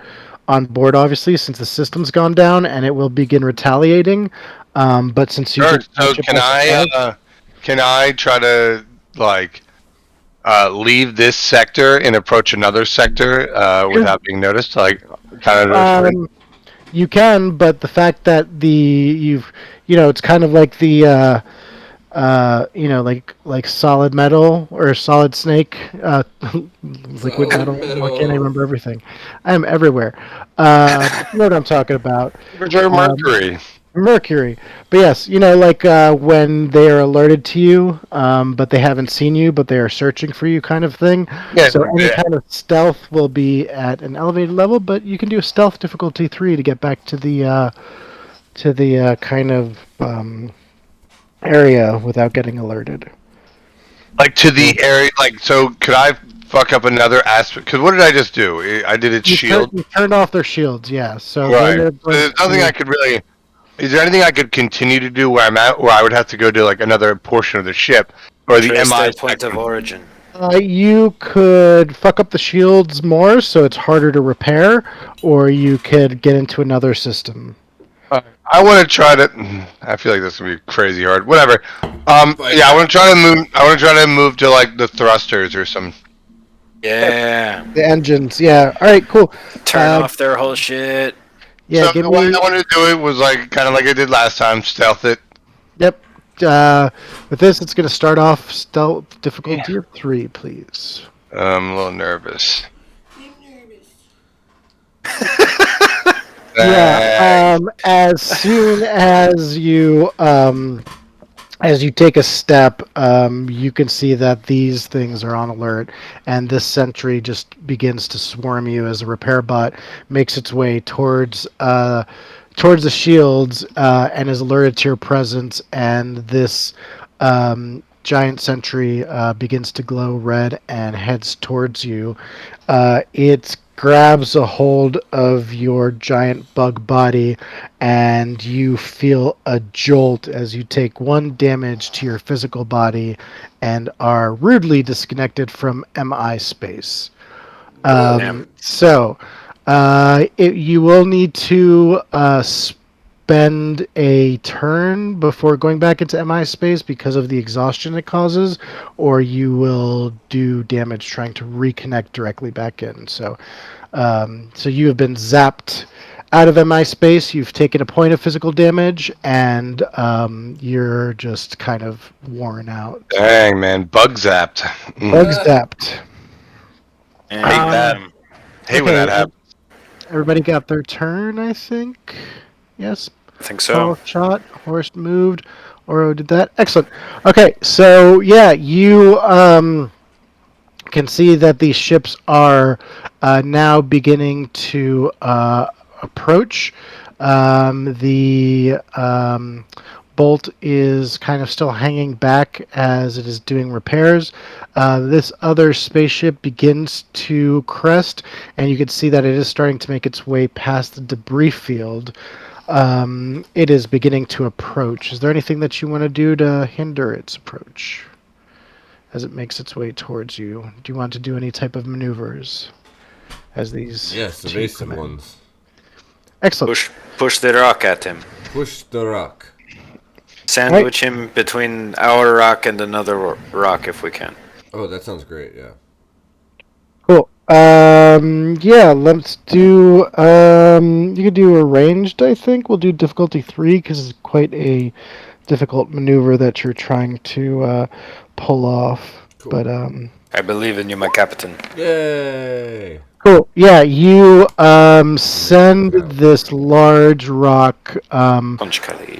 on board, obviously, since the system's gone down, and it will begin retaliating. But since you sure. So can I try to like leave this sector and approach another sector without being noticed? Like, kind of. You can, but the fact that it's kind of like the like solid metal or solid snake, liquid metal. Why can't I remember everything? I am everywhere. You know what I'm talking about. Mercury. Mercury. But yes, like when they are alerted to you, but they haven't seen you, but they are searching for you, kind of thing. Yeah, so any kind of stealth will be at an elevated level, but you can do a stealth difficulty 3 to get back to the kind of area without getting alerted. Like to the area, like, so could I fuck up another aspect? Because what did I just do? I did its shield. You turned off their shields, yeah. So Right. So there's nothing I could really. Is there anything I could continue to do where I'm at, where I would have to go to like another portion of the ship or the Trace MI their point of origin. You could fuck up the shields more, so it's harder to repair, or you could get into another system. I want to try to. I feel like this is gonna be crazy hard. Whatever. But- Yeah, I want to try to move. I want to try to move to like the thrusters or some. Yeah. The engines, yeah. All right, cool. Turn off their whole shit. Yeah, So give the way me. I wanted to do it was like kind of like I did last time, stealth it. Yep. With this, it's going to start off stealth difficulty of 3, please. I'm a little nervous. Yeah. As soon as you take a step, you can see that these things are on alert, and this sentry just begins to swarm you as a repair bot makes its way towards the shields and is alerted to your presence. And this giant sentry begins to glow red and heads towards you. It grabs a hold of your giant bug body, and you feel a jolt as you take 1 damage to your physical body and are rudely disconnected from MI space. You will need to spend a turn before going back into MI space because of the exhaustion it causes, or you will do damage trying to reconnect directly back in. So you have been zapped out of MI space. You've taken a point of physical damage, and you're just kind of worn out. Dang man, bug zapped. Bug zapped. Hate that. Hate when that happens. Everybody got their turn, I think. Yes. I think so. Paul shot. Horst moved. Oro did that. Excellent. Okay, so yeah, you can see that these ships are now beginning to approach. The Bolt is kind of still hanging back as it is doing repairs. This other spaceship begins to crest, and you can see that it is starting to make its way past the debris field. It is beginning to approach. Is there anything that you want to do to hinder its approach as it makes its way towards you? Do you want to do any type of maneuvers as these? Yes, evasive ones. Excellent. Push the rock at him. Push the rock. Sandwich him between our rock and another rock if we can. Oh, that sounds great, yeah. Cool. Yeah, let's do, you could do a ranged, I think. We'll do difficulty 3 because it's quite a difficult maneuver that you're trying to pull off. Cool. But, I believe in you, my captain. Yay! cool. Yeah, you send this large rock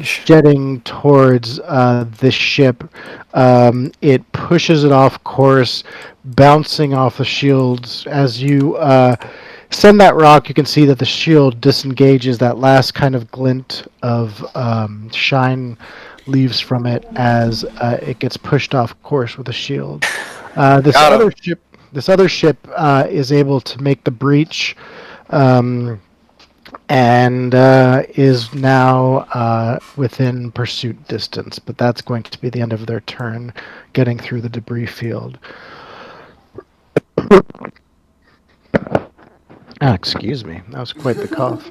jetting towards this ship. It pushes it off course, bouncing off the shields. As you send that rock, you can see that the shield disengages. That last kind of glint of shine leaves from it as it gets pushed off course with the shield. This other ship is able to make the breach, and is now within pursuit distance. But that's going to be the end of their turn, getting through the debris field. Excuse me, that was quite the cough.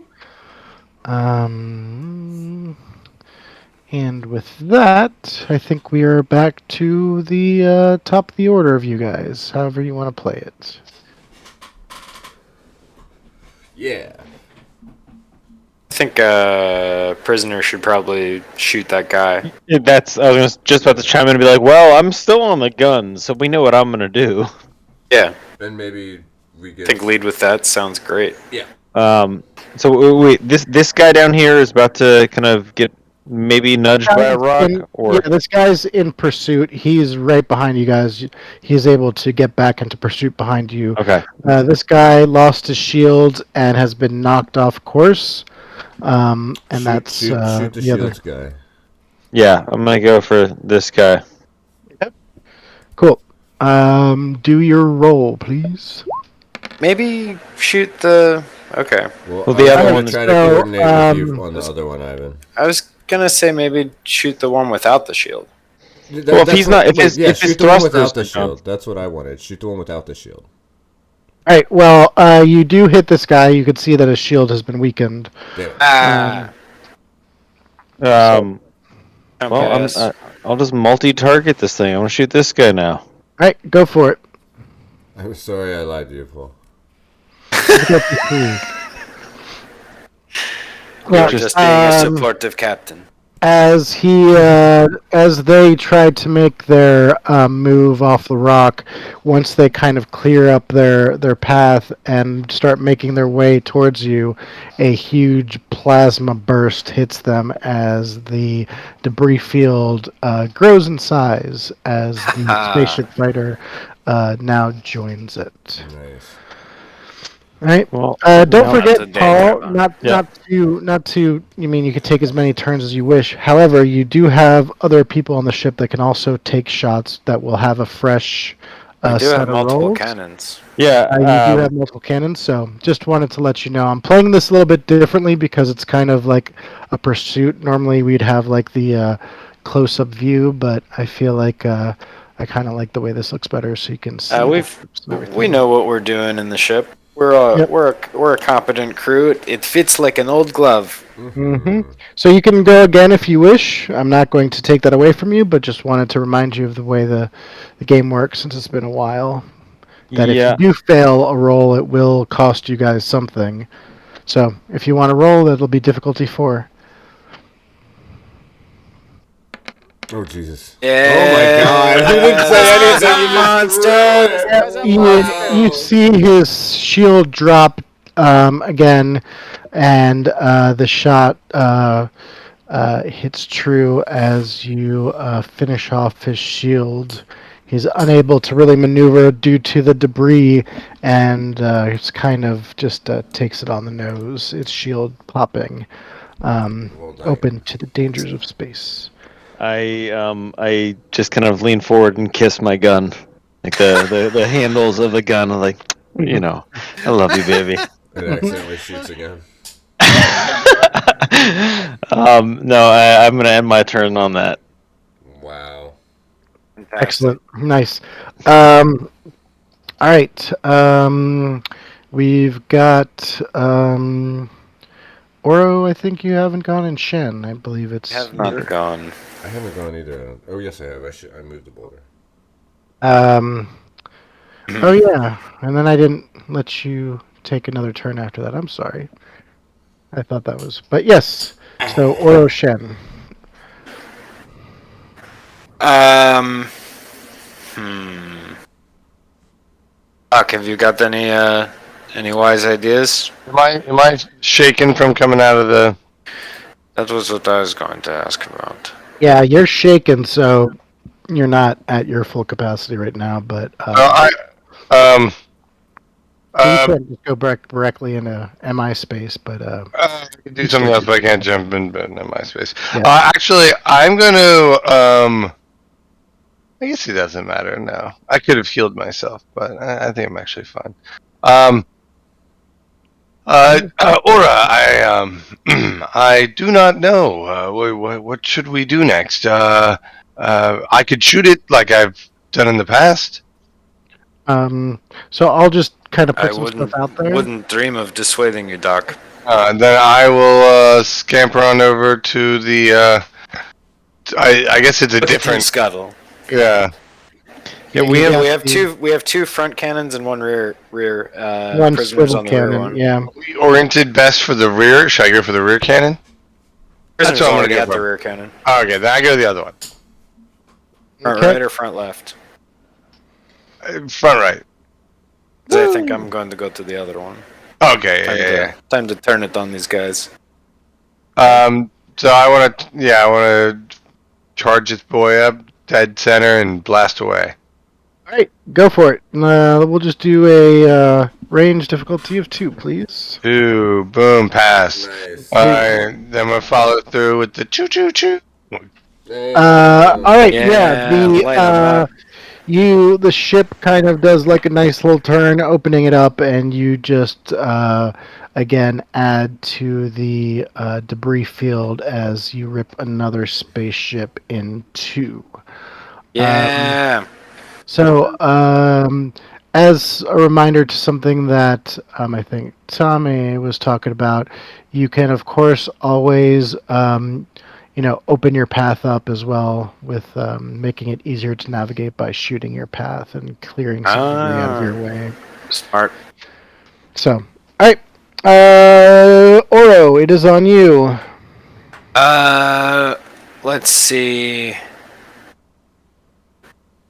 And with that, I think we are back to the top of the order of you guys, however you want to play it. Yeah. I think prisoner should probably shoot that guy. I was just about to chime in and be like, well, I'm still on the gun, so we know what I'm going to do. Yeah. And maybe we I get... think lead with that sounds great. Yeah. So wait, this guy down here is about to kind of get maybe nudged by a rock, or yeah, this guy's in pursuit. He's right behind you guys. He's able to get back into pursuit behind you. okay. This guy lost his shield and has been knocked off course. And that's shoot the the other. shields guy. Yeah, I'm gonna go for this guy. Cool. Do your roll, please. Maybe shoot the... Okay. Well, the other I'm one's- try to coordinate with you on the other one, Ivan. I was gonna say maybe shoot the one without the shield. Well, if he's not- if his shoot the one thrusters without the don't- shield. That's what I wanted. Shoot the one without the shield. All right. Well, you do hit this guy. You can see that his shield has been weakened. Damn it. Ah. Well, Pass. I'll just multi-target this thing. I want to shoot this guy now. All right, go for it. I'm sorry I lied to you, Paul. You're just being a supportive captain. As they tried to make their move off the rock, once they kind of clear up their path and start making their way towards you, a huge plasma burst hits them as the debris field grows in size as the spaceship fighter now joins it. Nice. Right. Well, Don't forget, Paul. Yeah. Not to. You mean you could take as many turns as you wish. However, you do have other people on the ship that can also take shots that will have a fresh. We do set have of multiple rolls. cannons. Yeah. You do have multiple cannons, so just wanted to let you know. I'm playing this a little bit differently because it's kind of like a pursuit. Normally, we'd have like the close-up view, but I feel like I kind of like the way this looks better, so you can see. We know what we're doing in the ship. We're a competent crew. It fits like an old glove. Mm-hmm. So you can go again if you wish. I'm not going to take that away from you, but just wanted to remind you of the way the game works since it's been a while. That if you do fail a roll, it will cost you guys something. So if you want to roll, that'll be difficulty 4. Oh, Jesus. Yeah. Oh, my God. You didn't say anything. You just threw it. You see his shield drop again, and the shot hits true as you finish off his shield. He's unable to really maneuver due to the debris, and it's kind of just takes it on the nose. Its shield popping, open to the dangers of space. I just kind of lean forward and kiss my gun, like the handles of the gun. I'm like, I love you, baby. It accidentally shoots again. No, I'm gonna end my turn on that. Wow. Excellent, nice. All right, we've got Oro. I think you haven't gone, and Shen. I believe it's. Have not gone. I haven't gone either. Oh, yes, I have. I moved the boulder. Oh yeah, and then I didn't let you take another turn after that. I'm sorry. I thought that was, but yes. So Oro Shen. Doc, have you got any wise ideas? Am I shaken from coming out of the? That was what I was going to ask about. Yeah, you're shaken, so you're not at your full capacity right now. But you can just go directly into MI space. But I can do something else, but I can't jump in my space. Yeah. Actually, I'm going to. I guess it doesn't matter now. I could have healed myself, but I think I'm actually fine. Aura, I do not know. What should we do next? I could shoot it like I've done in the past. So I'll just kind of put some stuff out there. Wouldn't dream of dissuading you, Doc. Then I will scamper on over to the. I guess it's a different scuttle. Yeah. Yeah, we have two front cannons and one rear one prisoners on the cannon, rear one. Yeah. We oriented best for the rear. Should I go for the rear cannon? Prisoners That's what I'm already gonna got go the for. rear cannon. Okay, then I go to the other one. Front right or front left? Front right. 'Cause I think I'm going to go to the other one. Okay, yeah. Time to turn it on these guys. So I want to charge this boy up, dead center, and blast away. All right, go for it. We'll just do a range difficulty of 2, please. 2, boom, pass. Nice. All right, then we'll follow through with the choo choo choo. All right, the ship kind of does like a nice little turn, opening it up, and you just again add to the debris field as you rip another spaceship in 2. Yeah. So, as a reminder to something that I think Tommy was talking about, you can, of course, always, open your path up as well with making it easier to navigate by shooting your path and clearing some debris out of your way. Smart. So, all right, Oro, it is on you. Let's see.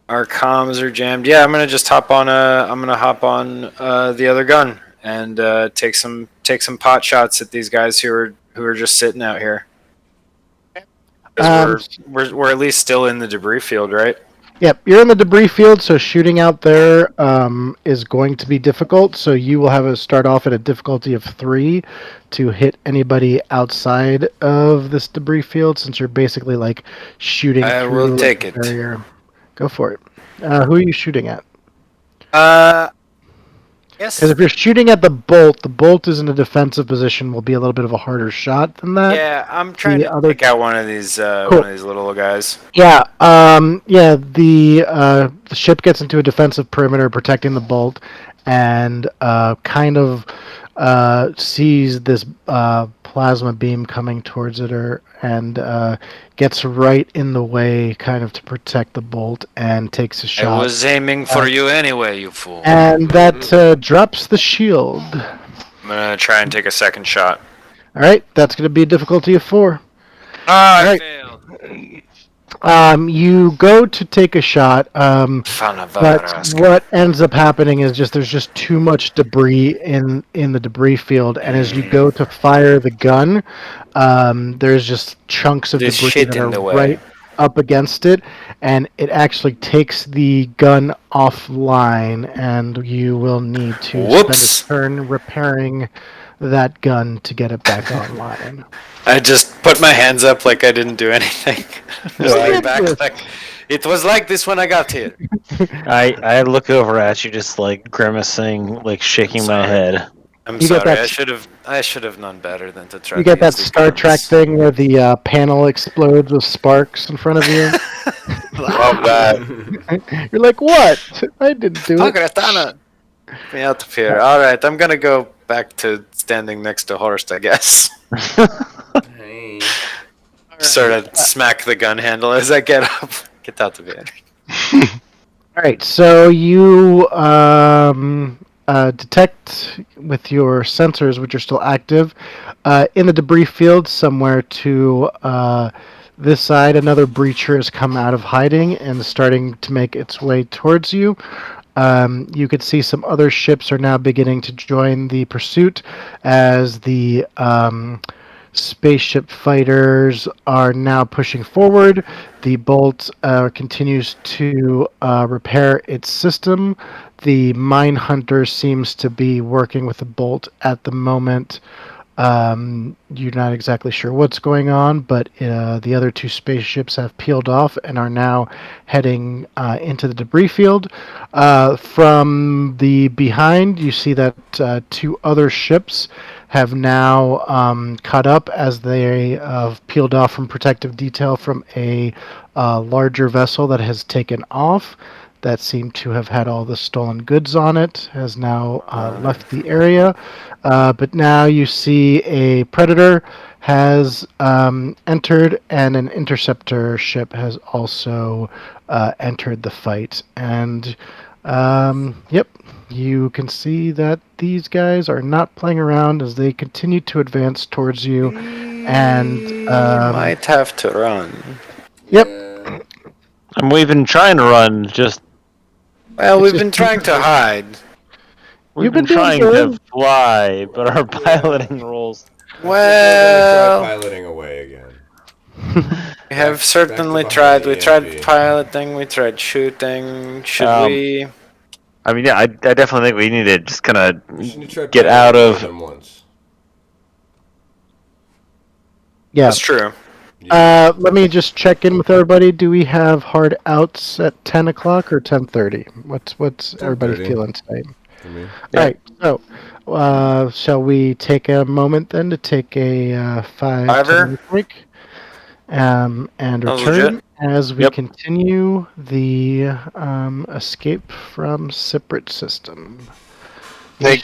Our comms are jammed. Yeah, I'm gonna just hop on. I'm gonna hop on the other gun and take some pot shots at these guys who are just sitting out here. Because we're at least still in the debris field, right? Yep, you're in the debris field, so shooting out there is going to be difficult. So you will have to start off at a difficulty of 3 to hit anybody outside of this debris field, since you're basically like shooting I through will take a it. barrier. Go for it. Who are you shooting at? Yes. Because if you're shooting at the bolt is in a defensive position, will be a little bit of a harder shot than that. Yeah, I'm trying to pick out one of these little guys. Yeah, the ship gets into a defensive perimeter protecting the bolt, and kind of sees this plasma beam coming towards it, and gets right in the way, kind of to protect the bolt, and takes a shot. I was aiming for you anyway, you fool. And that drops the shield. I'm gonna try and take a second shot. All right, that's gonna be a difficulty of 4. I failed. You go to take a shot, but what ends up happening is there's just too much debris in the debris field, and as you go to fire the gun, there's just chunks of debris that are right up against it, and it actually takes the gun offline, and you will need to spend a turn repairing that gun to get it back online. I just put my hands up like I didn't do anything. It was like this when I got here. I look over at you, just like grimacing, like shaking my head. I'm sorry. I should have known better than to try. You get that Star Trek thing where the panel explodes with sparks in front of you. Love that. You're like, what? I didn't do it. Get me out of here. All right, I'm gonna go back to standing next to Horst, I guess. Hey. Sort of smack the gun handle as I get up. Get out of here. All right, so you detect with your sensors, which are still active, in the debris field somewhere to this side, another breacher has come out of hiding and starting to make its way towards you. You could see some other ships are now beginning to join the pursuit as the spaceship fighters are now pushing forward. The Bolt continues to repair its system. The Mine Hunter seems to be working with the Bolt at the moment. You're not exactly sure what's going on, but the other 2 spaceships have peeled off and are now heading into the debris field. From the behind, you see that 2 other ships have now caught up as they have peeled off from protective detail from a larger vessel that has taken off. That seemed to have had all the stolen goods on it, has now left the area. But now you see a Predator has entered, and an Interceptor ship has also entered the fight. And, yep, you can see that these guys are not playing around as they continue to advance towards you. And might have to run. Yep. And we've been trying to run, just... Well, we've been trying to hide. We've been trying to fly, but our piloting rolls... Well... Try piloting away again. We have certainly tried. We tried piloting, we tried shooting. Should we... I mean, yeah, I definitely think we need to just kind of get out of... Yeah. That's true. Let me just check in with everybody. Do we have hard outs at 10 o'clock or 10:30? What's everybody feeling today? Yeah. All right. So, shall we take a moment then to take a 5-10 break, and return as we continue the escape from Separate System? I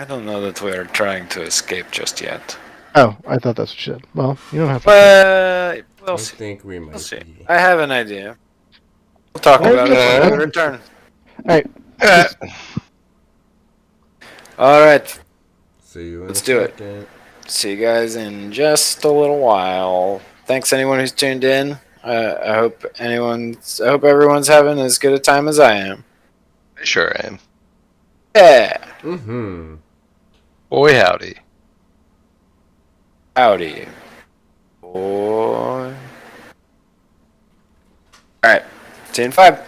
don't know that we are trying to escape just yet. Oh, I thought that's what you said. Well, you don't have to. We'll I see. think we We'll might see. be. I have an idea. We'll talk about it when we return. All right. Uh, All right. See you in Let's a do it. second. See you guys in just a little while. Thanks anyone who's tuned in. I hope everyone's having as good a time as I am. I sure am. Yeah. Mm-hmm. Boy, howdy. Howdy. Boy. All right. See you in 5.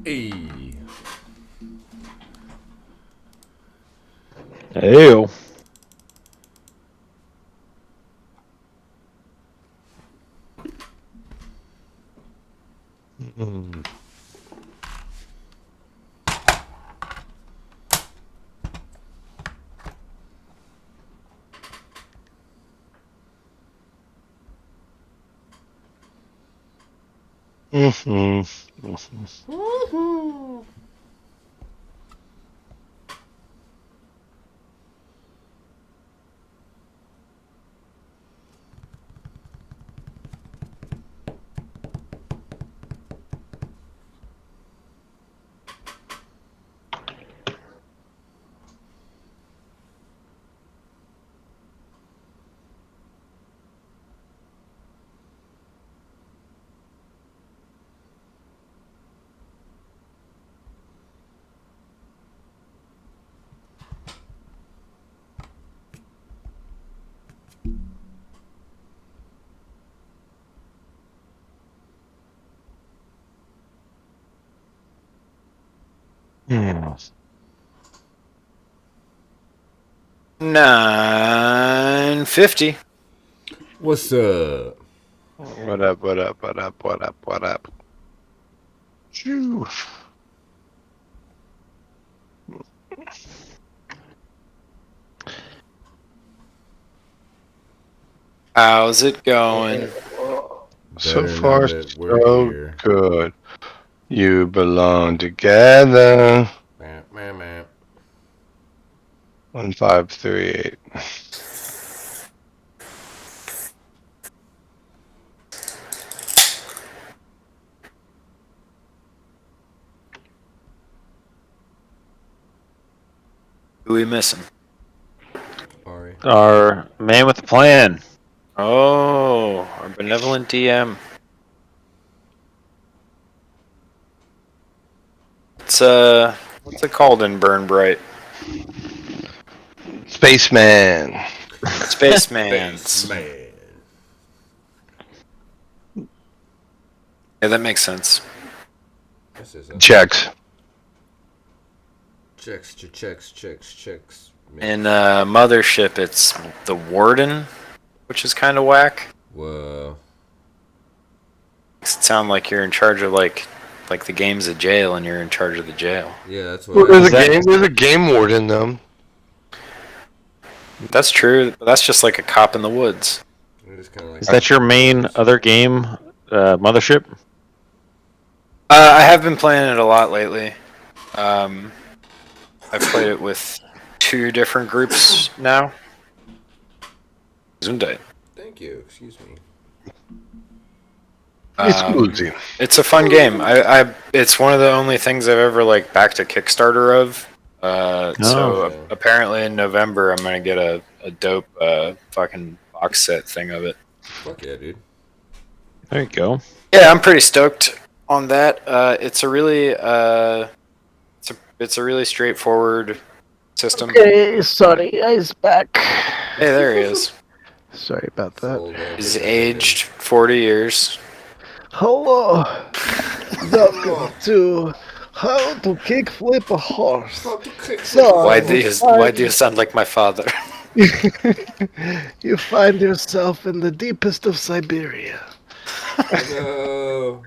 Hey. Ew. Mm. Mhm. Mhm. Mm. 950. What's up? What up? What up? What up? What up? What up? Shoo. How's it going? So Better now far, that we're so here. good. You belong together. 1538. Who we missing? Ari. Our man with the plan. Oh, our benevolent DM. What's it called in Burn Bright? Spaceman. Spacemans. Man. Yeah, that makes sense. This is Checks. checks. In Mothership, it's the Warden, which is kind of whack. Whoa. Makes it sound like you're in charge of like the game's a jail and you're in charge of the jail. Yeah, that's Well, what there's a game warden though. That's true, but that's just like a cop in the woods. it is kind of like Is that your main other game, Mothership? I have been playing it a lot lately. I've played it with 2 different groups now. Gesundheit. Thank you. Excuse me. Excuse It's a fun game. It's one of the only things I've ever like backed a Kickstarter of. So Yeah. apparently in November I'm gonna get a dope fucking box set thing of it. Fuck yeah, dude. There you go. Yeah, I'm pretty stoked on that. It's a really it's a really straightforward system. Okay, sorry, he's back. Hey, there he is. Sorry about that. Sold that He's bit. aged 40 years. Hello, welcome to How to Kickflip a Horse. So, Why do you sound like my father? you find yourself in the deepest of Siberia. No.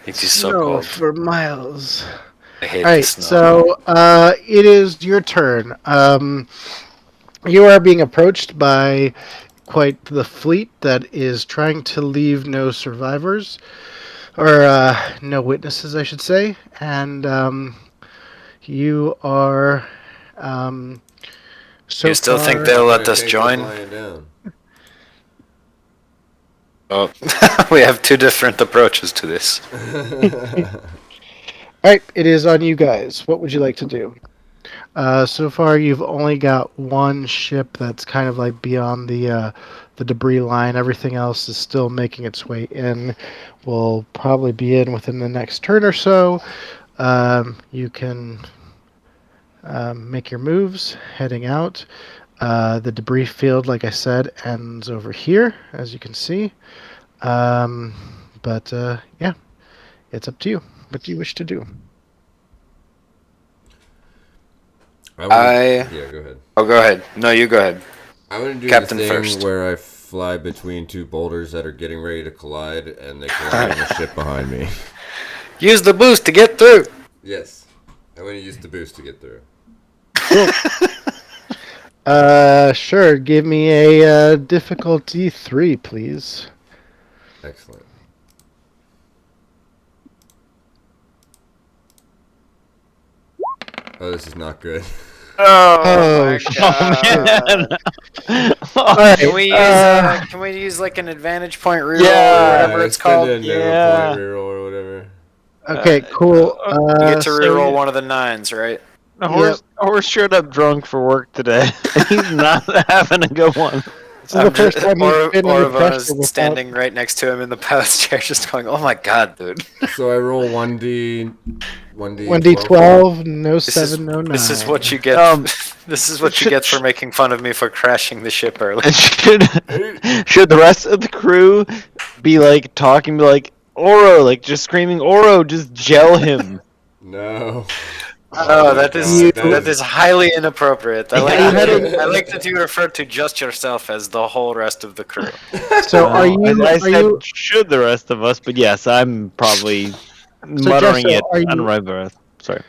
It is so Snow cold. for miles. I hate All the right, snow. so it is your turn. You are being approached by quite the fleet that is trying to leave no survivors, or no witnesses, I should say, and you are. So You still think far- they'll let Alright, us thanks for join? flying down. Oh, we have 2 different approaches to this. All right, it is on you guys. What would you like to do? So far, you've only got one ship that's kind of like beyond the debris line. Everything else is still making its way in. Will probably be in within the next turn or so. You can make your moves heading out. The debris field, like I said, ends over here, as you can see. But yeah, it's up to you. What do you wish to do? Yeah, go ahead. Oh, go ahead. No, you go ahead. I want to do Captain the thing first. where I fly between two boulders that are getting ready to collide, and they collide on the ship behind me. Use the boost to get through. Yes, I want to use the boost to get through. Sure. Give me a difficulty 3, please. Excellent. Oh, this is not good. Oh, my shit. God. All right. Can we use like an advantage point reroll Yeah, or whatever it's extend called? a no Yeah. point reroll or whatever. Okay, cool. You get to So reroll one of the 9s, right? Horse showed up drunk for work today. He's not having a good one. This is the first time he's been under pressure Oravona's without... standing right next to him in the pilot's chair, just going, "Oh my God, dude!" So I roll 1d 1d12, no 7, no 9. This is what you get. This is what you get for making fun of me for crashing the ship early. Should the rest of the crew be like talking, be like Oro, like just screaming Oro, just gel him? No. Oh, that God, is highly inappropriate. I like, Yeah. I like that you refer to just yourself as the whole rest of the crew. So are you... I are said you... should the rest of us, but yes, I'm probably muttering Jesso, it are you- under my breath. Sorry.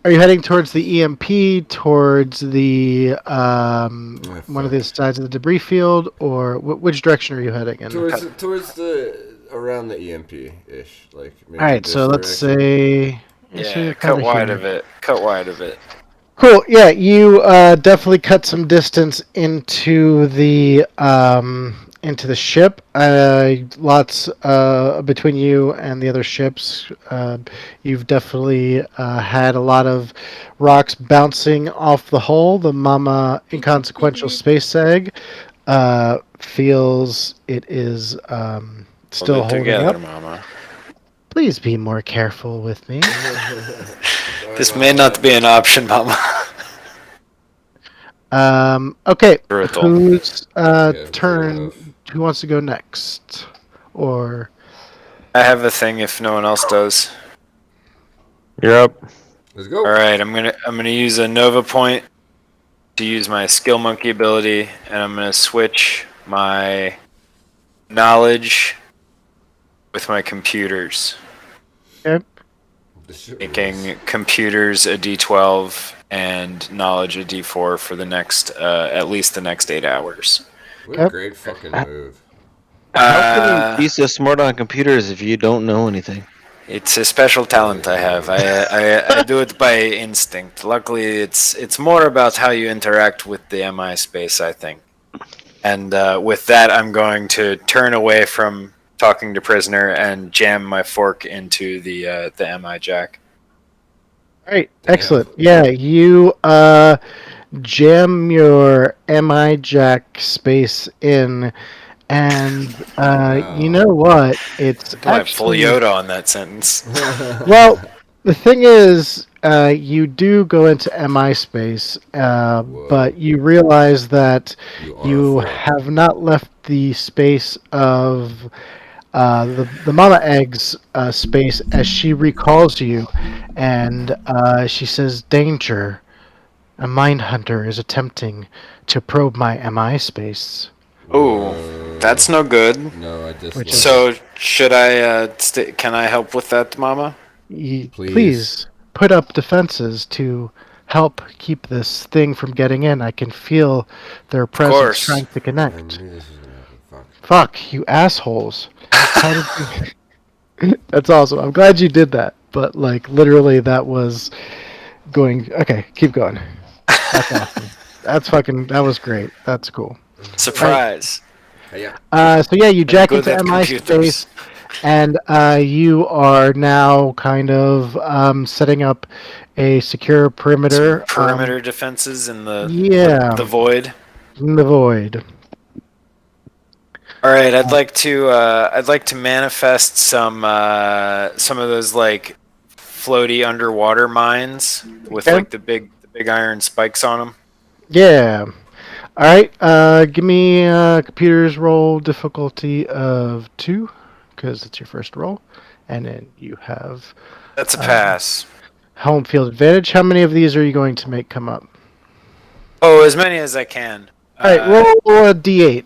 Are you heading towards the EMP, towards the one of the sides of the debris field, or which direction are you heading in? Towards the around the EMP ish, like. Maybe All right, this so let's direction. say Yeah, cut wide of it. Cut wide of it. Cool. Yeah, you definitely cut some distance into the ship. Lots between you and the other ships. You've definitely had a lot of rocks bouncing off the hull. The Mama Inconsequential Space Egg feels it is still Hold it holding together, up. Mama. Please be more careful with me. This may not be an option, Mama. Okay. Brutal. Whose fair turn? enough. Who wants to go next? Or I have a thing if no one else does. You're up. Let's go. All right, I'm gonna use a Nova point to use my skill monkey ability, and I'm gonna switch my knowledge with my computers, okay. making computers a D12 and knowledge a D4 for the next at least the next 8 hours. What a great fucking move. How can you be so smart on computers if you don't know anything? It's a special talent I have. I do it by instinct. Luckily, it's more about how you interact with the MI space, I think. And with that, I'm going to turn away from talking to prisoner and jam my fork into the MI jack. All right. Excellent. Yeah, you jam your MI jack space in, and you know what? It's I went full actually Yoda on that sentence. well. The thing is, you do go into MI space, but you realize that you have not left the space of the Mama Egg's space as she recalls you, and she says, "Danger! A mind hunter is attempting to probe my MI space." Oh, that's no good. No, I just. Which is- So should I? Can I help with that, Mama? Please put up defenses to help keep this thing from getting in. I can feel their presence course. trying to I connect. knew this was gonna happen. Fuck. Fuck, you assholes. How did you... That's awesome. I'm glad you did that. But, like, literally, that was going... Okay, keep going. That's awesome. That was great. That's cool. Surprise. Yeah. So, yeah, you jack Good into at MI computers. space, and you are now kind of setting up a secure perimeter. Perimeter defenses in the Yeah. void. In the void. All right, I'd like to manifest some of those like floaty underwater mines with Okay. like the big iron spikes on them. Yeah. All right. Give me computers roll difficulty of 2, because it's your first roll, and then you have That's a pass. home field advantage. How many of these are you going to make come up? Oh, as many as I can. All right, roll a d8.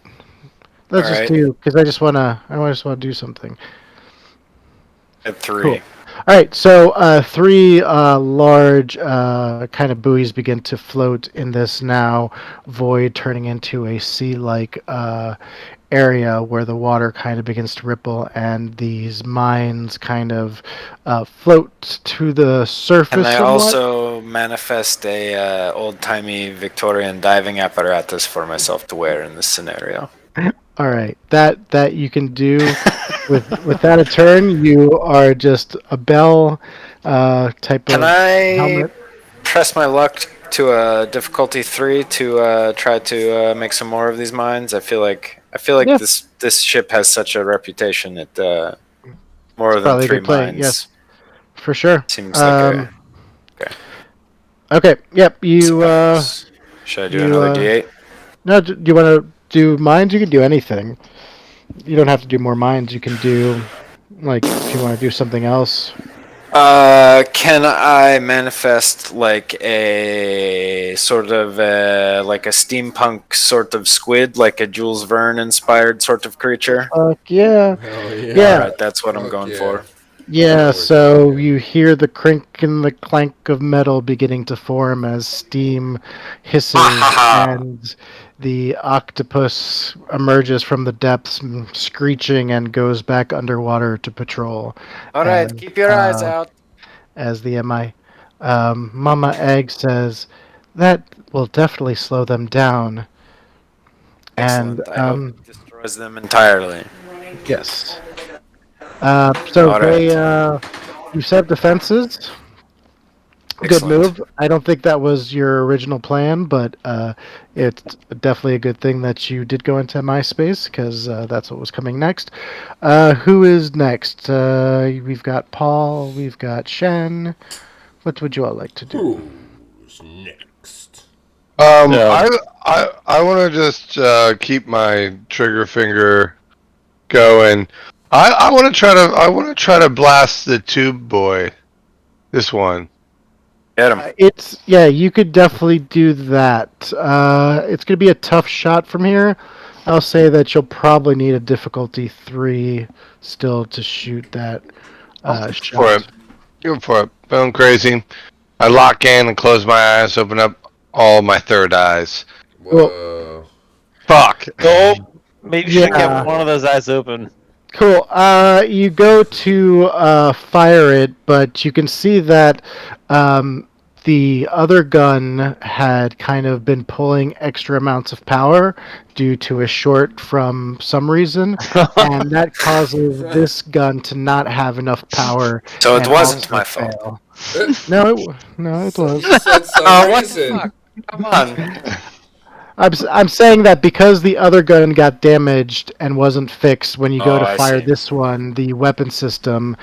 Let's All just right. do, because I just want to do something. At 3. Cool. All right, so 3 large kind of buoys begin to float in this now void, turning into a sea-like area where the water kind of begins to ripple, and these mines kind of float to the surface. And I somewhat. also manifest a old-timey Victorian diving apparatus for myself to wear in this scenario. All right, that you can do. With that a turn, you are just a bell type Can of I helmet. press my luck to a difficulty 3 to try to make some more of these mines? I feel like Yeah. this ship has such a reputation at more than Probably a 3 good play. mines. Yes, for sure. Seems like a okay. Okay. Yep. You. Pass. Should I do another D8? No. Do you want to do mines? You can do anything. You don't have to do more mines. You can do, like, if you want to do something else. Can I manifest like a sort of like a steampunk sort of squid, like a Jules Verne inspired sort of creature? Fuck yeah. Hell yeah. Yeah. All right, that's what I'm Fuck going yeah. for. Yeah, We're so talking. you hear the crink and the clank of metal beginning to form as steam hisses and the octopus emerges from the depths, screeching, and goes back underwater to patrol. All right, And, keep your eyes out. as the MI. Mama Egg says, that will definitely slow them down. Excellent. And, I hope it destroys them entirely. yes. So All they, right. you set defenses. Good Excellent. move. I don't think that was your original plan, but it's definitely a good thing that you did go into MySpace, because that's what was coming next. Who is next? We've got Paul. We've got Shen. What would you all like to do? Who's next? I want to just keep my trigger finger going. I want to try to blast the tube boy. This one. Get him. You could definitely do that. It's gonna be a tough shot from here. I'll say that you'll probably need a difficulty 3 still to shoot that For shot. it. Go for it. Feeling crazy. I lock in and close my eyes, open up all my third eyes. Whoa. Fuck. Maybe you should Yeah. get one of those eyes open. Cool. You go to fire it, but you can see that the other gun had kind of been pulling extra amounts of power due to a short from some reason, and that causes this gun to not have enough power. So it and wasn't also my fault. fail. No, it was. You said some What the reason. fuck? Come on. I'm saying that because the other gun got damaged and wasn't fixed, when you go Oh, to I fire see. this one, the weapon system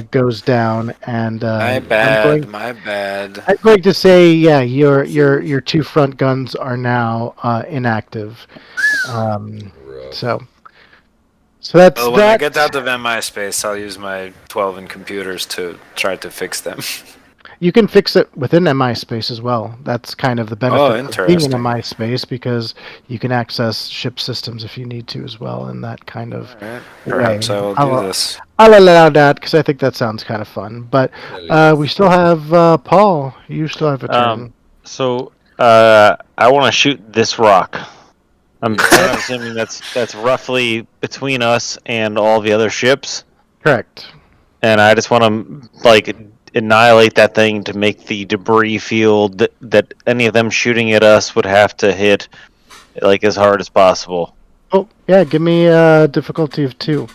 goes down. And My bad. My bad. I'm going to say, yeah, your 2 front guns are now inactive. Rough. So that's Well, when I that. get out of MI space, I'll use my 12 in computers to try to fix them. You can fix it within MI space as well. That's kind of the benefit of being in interesting. MI space, because you can access ship systems if you need to as well in that kind of Alright, perhaps way. I will do this. I'll allow that because I think that sounds kind of fun. But Hell yes. we still have Paul. You still have a turn. So I want to shoot this rock. I'm kind of assuming that's roughly between us and all the other ships, Correct. and I just want to like annihilate that thing to make the debris field that any of them shooting at us would have to hit like as hard as possible. Oh, yeah. Give me a difficulty of 2.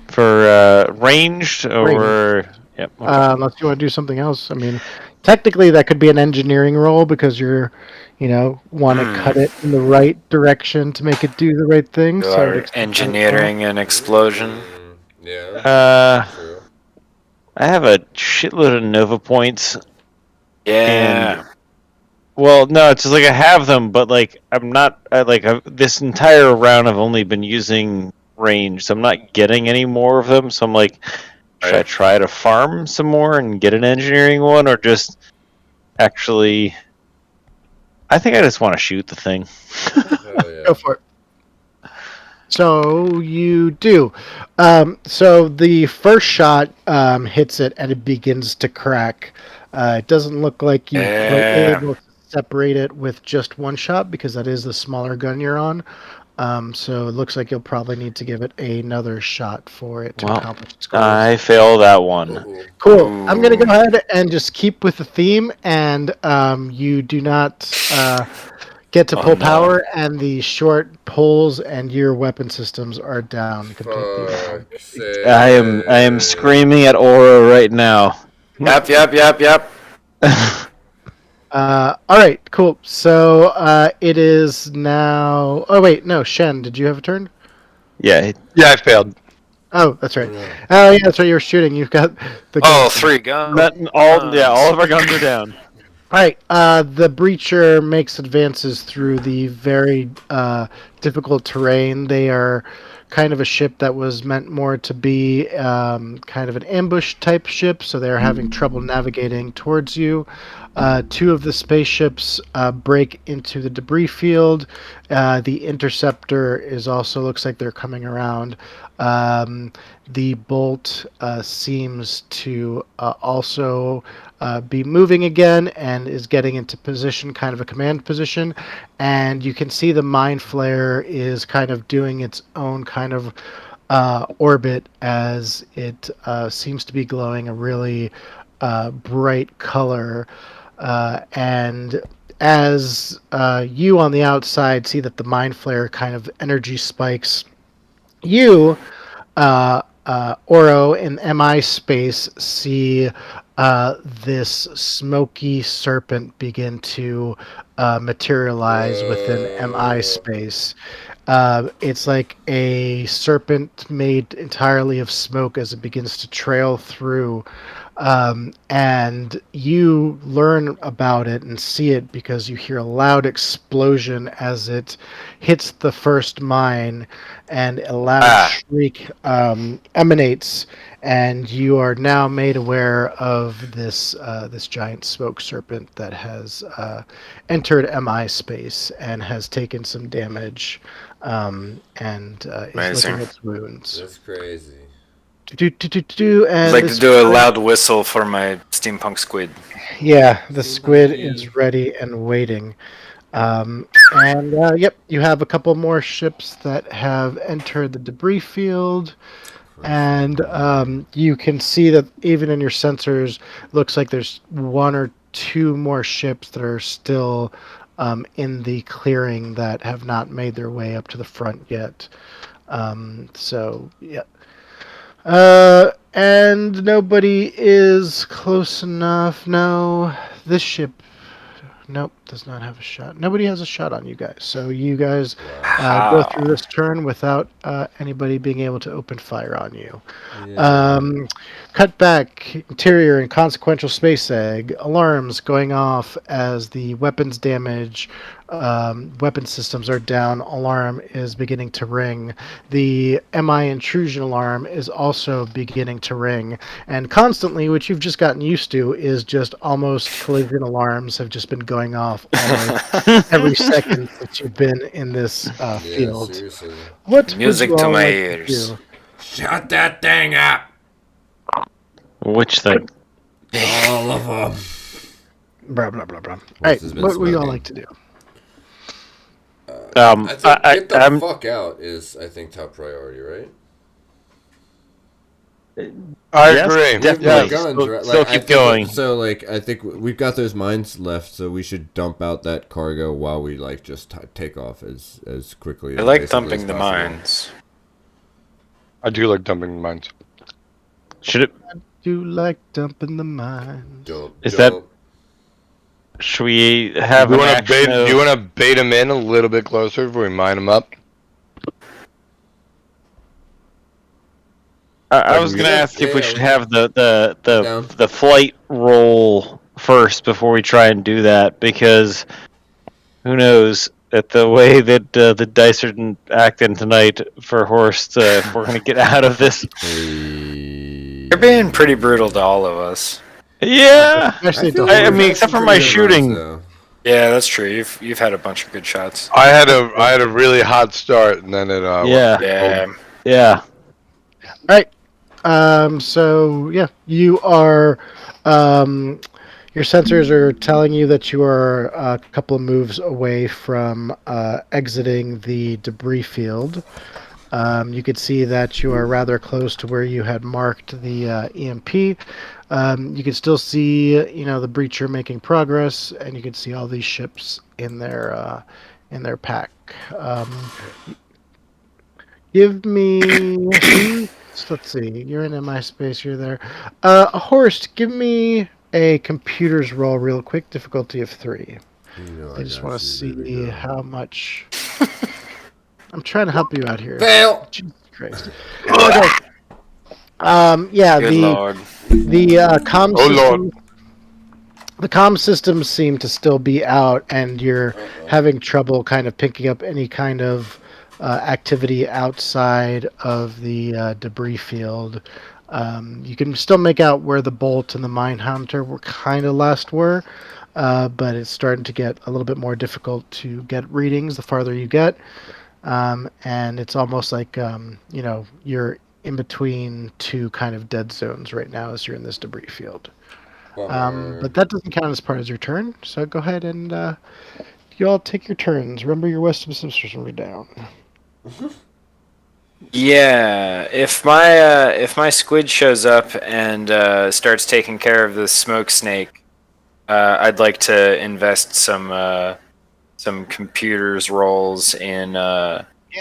For ranged or yep. Okay. Unless you want to do something else. I mean, technically that could be an engineering roll because you're, want to cut it in the right direction to make it do the right thing. You So are engineering an explosion. Yeah. True. I have a shitload of Nova points. Yeah. Well, no, it's just like I have them, but like I'm not this entire round I've only been using range, so I'm not getting any more of them. So I'm like, should I try to farm some more and get an engineering one, or just actually? I think I just want to shoot the thing. Hell yeah. Go for it. So you do. So the first shot hits it and it begins to crack. It doesn't look like you were able to separate it with just one shot because that is the smaller gun you're on. So it looks like you'll probably need to give it another shot for it to accomplish its goals. I fail that one. Ooh. Cool. I'm going to go ahead and just keep with the theme, and you do not get to pull power, and the short pulls and your weapon systems are down completely. Fuck's sake. I am screaming at Aura right now. Yep. All right, cool. So it is now. Oh wait, no, Shen, did you have a turn? Yeah. Yeah, I failed. Oh, that's right. Oh, no. Oh yeah, that's right. You were shooting. You've got the. Oh, 3 guns. All of our guns are down. All right. The breacher makes advances through the very difficult terrain. They are kind of a ship that was meant more to be kind of an ambush type ship, so they're having trouble navigating towards you. 2 of the spaceships break into the debris field. The interceptor is also looks like they're coming around. The bolt seems to also be moving again and is getting into position, kind of a command position. And you can see the mind flare is kind of doing its own kind of orbit as it seems to be glowing a really bright color. And as you on the outside see that the mind flare kind of energy spikes, you, Oro in MI space, see this smoky serpent begin to materialize within MI space. It's like a serpent made entirely of smoke as it begins to trail through. And you learn about it and see it because you hear a loud explosion as it hits the first mine, and a loud shriek emanates, and you are now made aware of this giant smoke serpent that has entered MI space and has taken some damage, and is licking its wounds. That's crazy. I'd like to do a loud whistle for my steampunk squid. Yeah, the squid is ready and waiting. Yep, you have a couple more ships that have entered the debris field, and you can see that even in your sensors, looks like there's 1 or 2 more ships that are still in the clearing that have not made their way up to the front yet. So, yeah. And nobody is close enough. No, this ship, nope, does not have a shot. Nobody has a shot on you guys. So you guys go through this turn without anybody being able to open fire on you. Yeah. Cut back, interior Inconsequential Space Egg. Alarms going off as the weapons damage, weapon systems are down. Alarm is beginning to ring. The MI intrusion alarm is also beginning to ring. And constantly, which you've just gotten used to, is just almost collision alarms have just been going off almost every second that you've been in this field. Seriously. What Music would you to all my like ears. to do? Shut that thing up! Which thing? All of them. Blah, blah, blah, blah. All right, what would you all like to do? I think get the fuck out is, I think, top priority, right? I Yes, agree. definitely. Guns, right? Still I keep think going. So, I think we've got those mines left, so we should dump out that cargo while we, just take off as quickly as I like basically dumping as the possible. mines. I do like dumping mines. Should it? You like dumping the mine. Should we have an action Do you want to bait them in a little bit closer before we mine them up? I was going to ask if we should have the flight roll first before we try and do that, because who knows that the way that the dice are acting tonight for Horst, if we're gonna get out of this. You're being pretty brutal to all of us. Yeah, Especially to I Horst. mean, except for my shooting. Yeah, that's true. You've had a bunch of good shots. I had a really hot start, and then it Yeah. Yeah. Yeah. All right. So yeah, you are. Your sensors are telling you that you are a couple of moves away from exiting the debris field. You could see that you are rather close to where you had marked the EMP. You can still see, the breacher making progress, and you can see all these ships in their pack. Give me. Let's see. You're in MI space. You're there. Horst, give me a computer's roll real quick. Difficulty of 3. I just want to see how much. I'm trying to help you out here. Fail. Jesus Christ. Okay. Yeah. Good lord. The comm Oh, system. Lord. The comm systems seem to still be out, and you're having trouble kind of picking up any kind of activity outside of the debris field. You can still make out where the Bolt and the Mindhunter were kind of last were, but it's starting to get a little bit more difficult to get readings the farther you get. And it's almost like, you're in between two kind of dead zones right now as you're in this debris field. But that doesn't count as part of your turn, so go ahead and you all take your turns. Remember your Western Sisters will be down. Yeah, if my squid shows up and starts taking care of the smoke snake, I'd like to invest some computers rolls in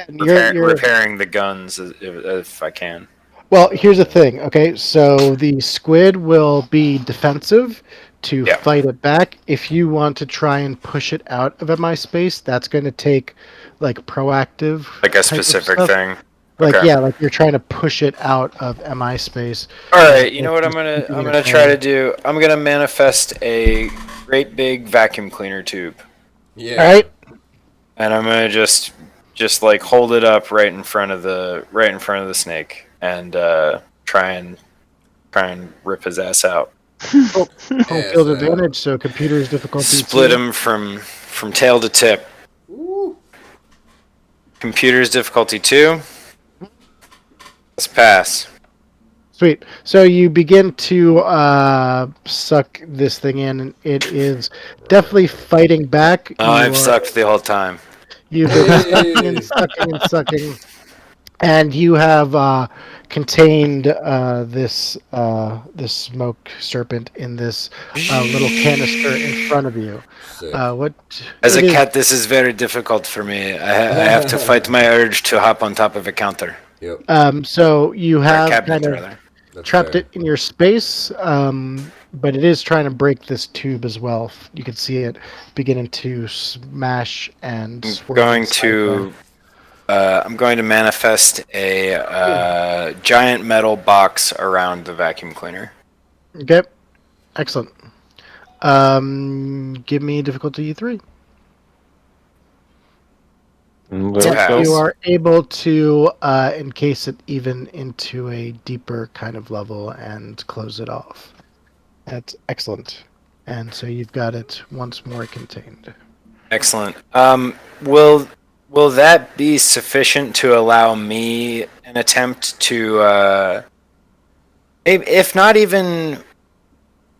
repairing the guns if I can. Well, here's the thing, okay? So the squid will be defensive to fight it back. If you want to try and push it out of MI space, that's going to take like proactive, like a specific thing. Like Okay. like you're trying to push it out of MI space. All right, you know what I'm gonna try to do? I'm gonna manifest a great big vacuum cleaner tube. Yeah. All right. And I'm gonna just like hold it up right in front of the snake and try and rip his ass out. Home field advantage, so computer's difficulty. Split him from tail to tip. Woo. Computer's difficulty 2. Let's pass. Sweet. So you begin to suck this thing in, and it is definitely fighting back. I've sucked the whole time. You've been sucking and sucking and sucking, and you have contained this smoke serpent in this little canister in front of you. As a cat, this is very difficult for me. I have to fight my urge to hop on top of a counter. Yep. So you have cabinet, kind of rather. trapped it in your space, but it is trying to break this tube as well. You can see it beginning to smash and swirl. I'm going to manifest a giant metal box around the vacuum cleaner. Okay, excellent. Give me difficulty 3. You are able to encase it even into a deeper kind of level and close it off. That's excellent. And so you've got it once more contained. Excellent. Will that be sufficient to allow me an attempt to, if not even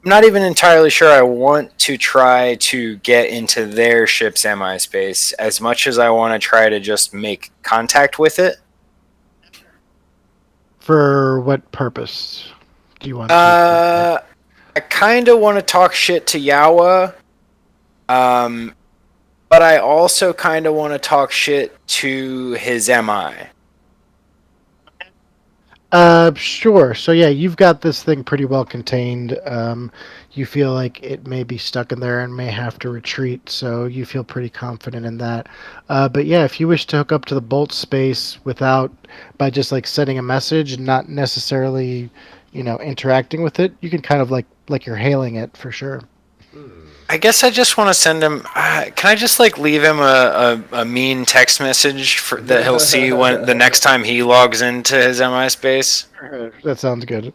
entirely sure I want to try to get into their ship's MI space as much as I want to try to just make contact with it? For what purpose do you want to? I kind of want to talk shit to Yawa, but I also kind of want to talk shit to his MI. Sure. So yeah, you've got this thing pretty well contained. You feel like it may be stuck in there and may have to retreat, so you feel pretty confident in that. But yeah, if you wish to hook up to the Bolt space by just like sending a message and not necessarily, interacting with it, you can kind of like you're hailing it for sure. I guess I just want to send him. Can I just like leave him a mean text message that he'll see when the next time he logs into his MI space? That sounds good.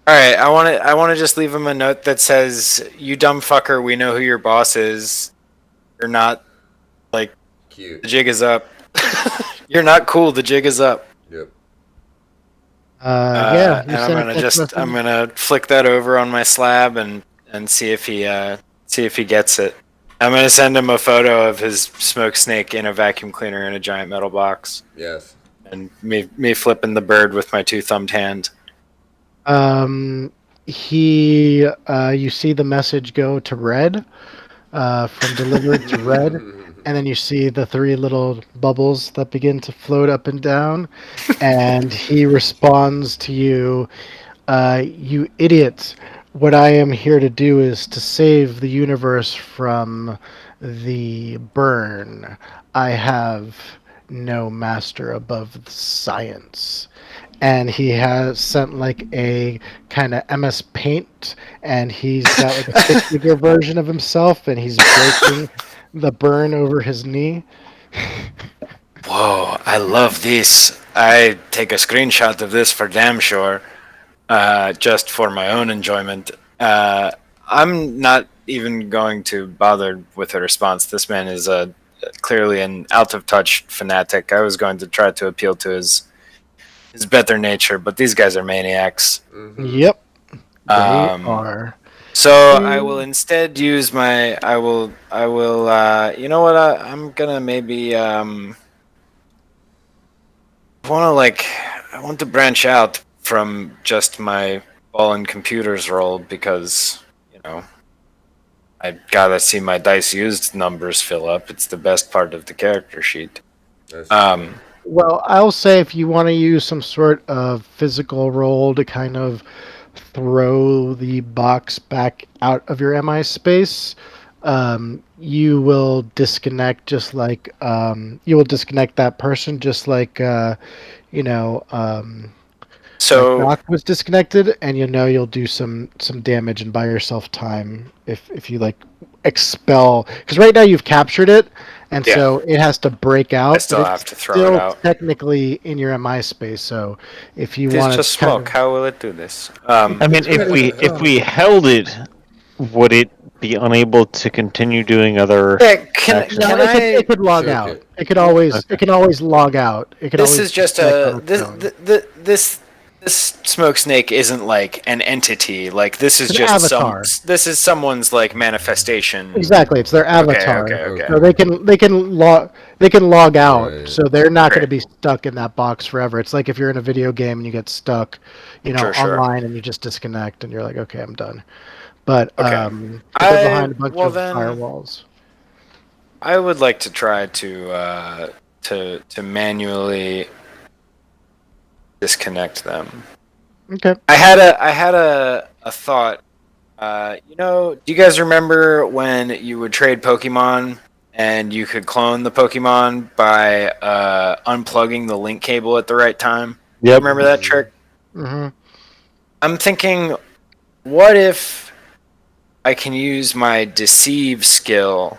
All right, I want to just leave him a note that says, "You dumb fucker, we know who your boss is. You're not like Cute. the jig is up. You're not cool. The jig is up." Yep. Yeah, and I'm gonna flick that over on my slab and see if he gets it. I'm gonna send him a photo of his smoke snake in a vacuum cleaner in a giant metal box, Yes. and me flipping the bird with my two-thumbed hand. You see the message go to red, from delivered to red, and then you see the 3 little bubbles that begin to float up and down, and he responds to you, "You idiot! What I am here to do is to save the universe from the burn. I have no master above science." And he has sent like a kind of MS Paint, and he's got like a stick-figure version of himself, and he's breaking the burn over his knee. Whoa, I love this. I take a screenshot of this for damn sure, just for my own enjoyment. I'm not even going to bother with a response. This man is clearly an out of touch fanatic. I was going to try to appeal to his better nature, but these guys are maniacs. Yep, they are. So I will instead use my. I will. You know what? I'm gonna maybe. I want to branch out from just my ball and computers role because I gotta see my dice used numbers fill up. It's the best part of the character sheet. Well, I'll say if you want to use some sort of physical roll to kind of throw the box back out of your MI space, you will disconnect just like you will disconnect that person just like So like Doc was disconnected, and you'll do some damage and buy yourself time if you like expel, because right now you've captured it, and Yeah. so it has to break out. I still but have it's to throw it out. Technically in your MI space, so if you It's want just smoke. How will it do this? I mean, if we held it, would it be unable to continue doing other? Yeah, can it could log Choke out. it. It could always Okay. it can always log out. It could This always is just disconnect on a its own. this smoke snake isn't like an entity. Like this is It's an just avatar. this is someone's like manifestation. Exactly, it's their avatar. Okay. So they can log out, Right. so they're not going to Great. be stuck in that box forever. It's like if you're in a video game and you get stuck, Sure. online, and you just disconnect and you're like, okay, I'm done. But Okay. they're behind a bunch well of then- firewalls. I would like to try to manually disconnect them. Okay. I had a thought. Do you guys remember when you would trade Pokemon and you could clone the Pokemon by unplugging the link cable at the right time? Yep. Remember that trick? Hmm. I'm thinking, what if I can use my deceive skill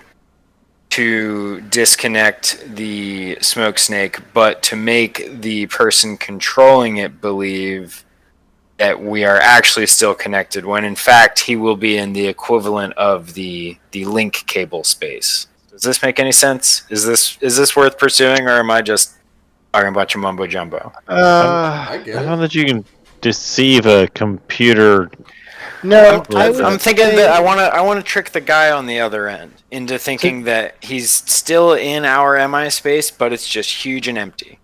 to disconnect the smoke snake, but to make the person controlling it believe that we are actually still connected, when in fact he will be in the equivalent of the link cable space. Does this make any sense? Is this worth pursuing, or am I just talking a bunch of mumbo jumbo? I get I it. found that you can deceive a computer. No, I'm thinking that I want to trick the guy on the other end into thinking that he's still in our MI space, but it's just huge and empty,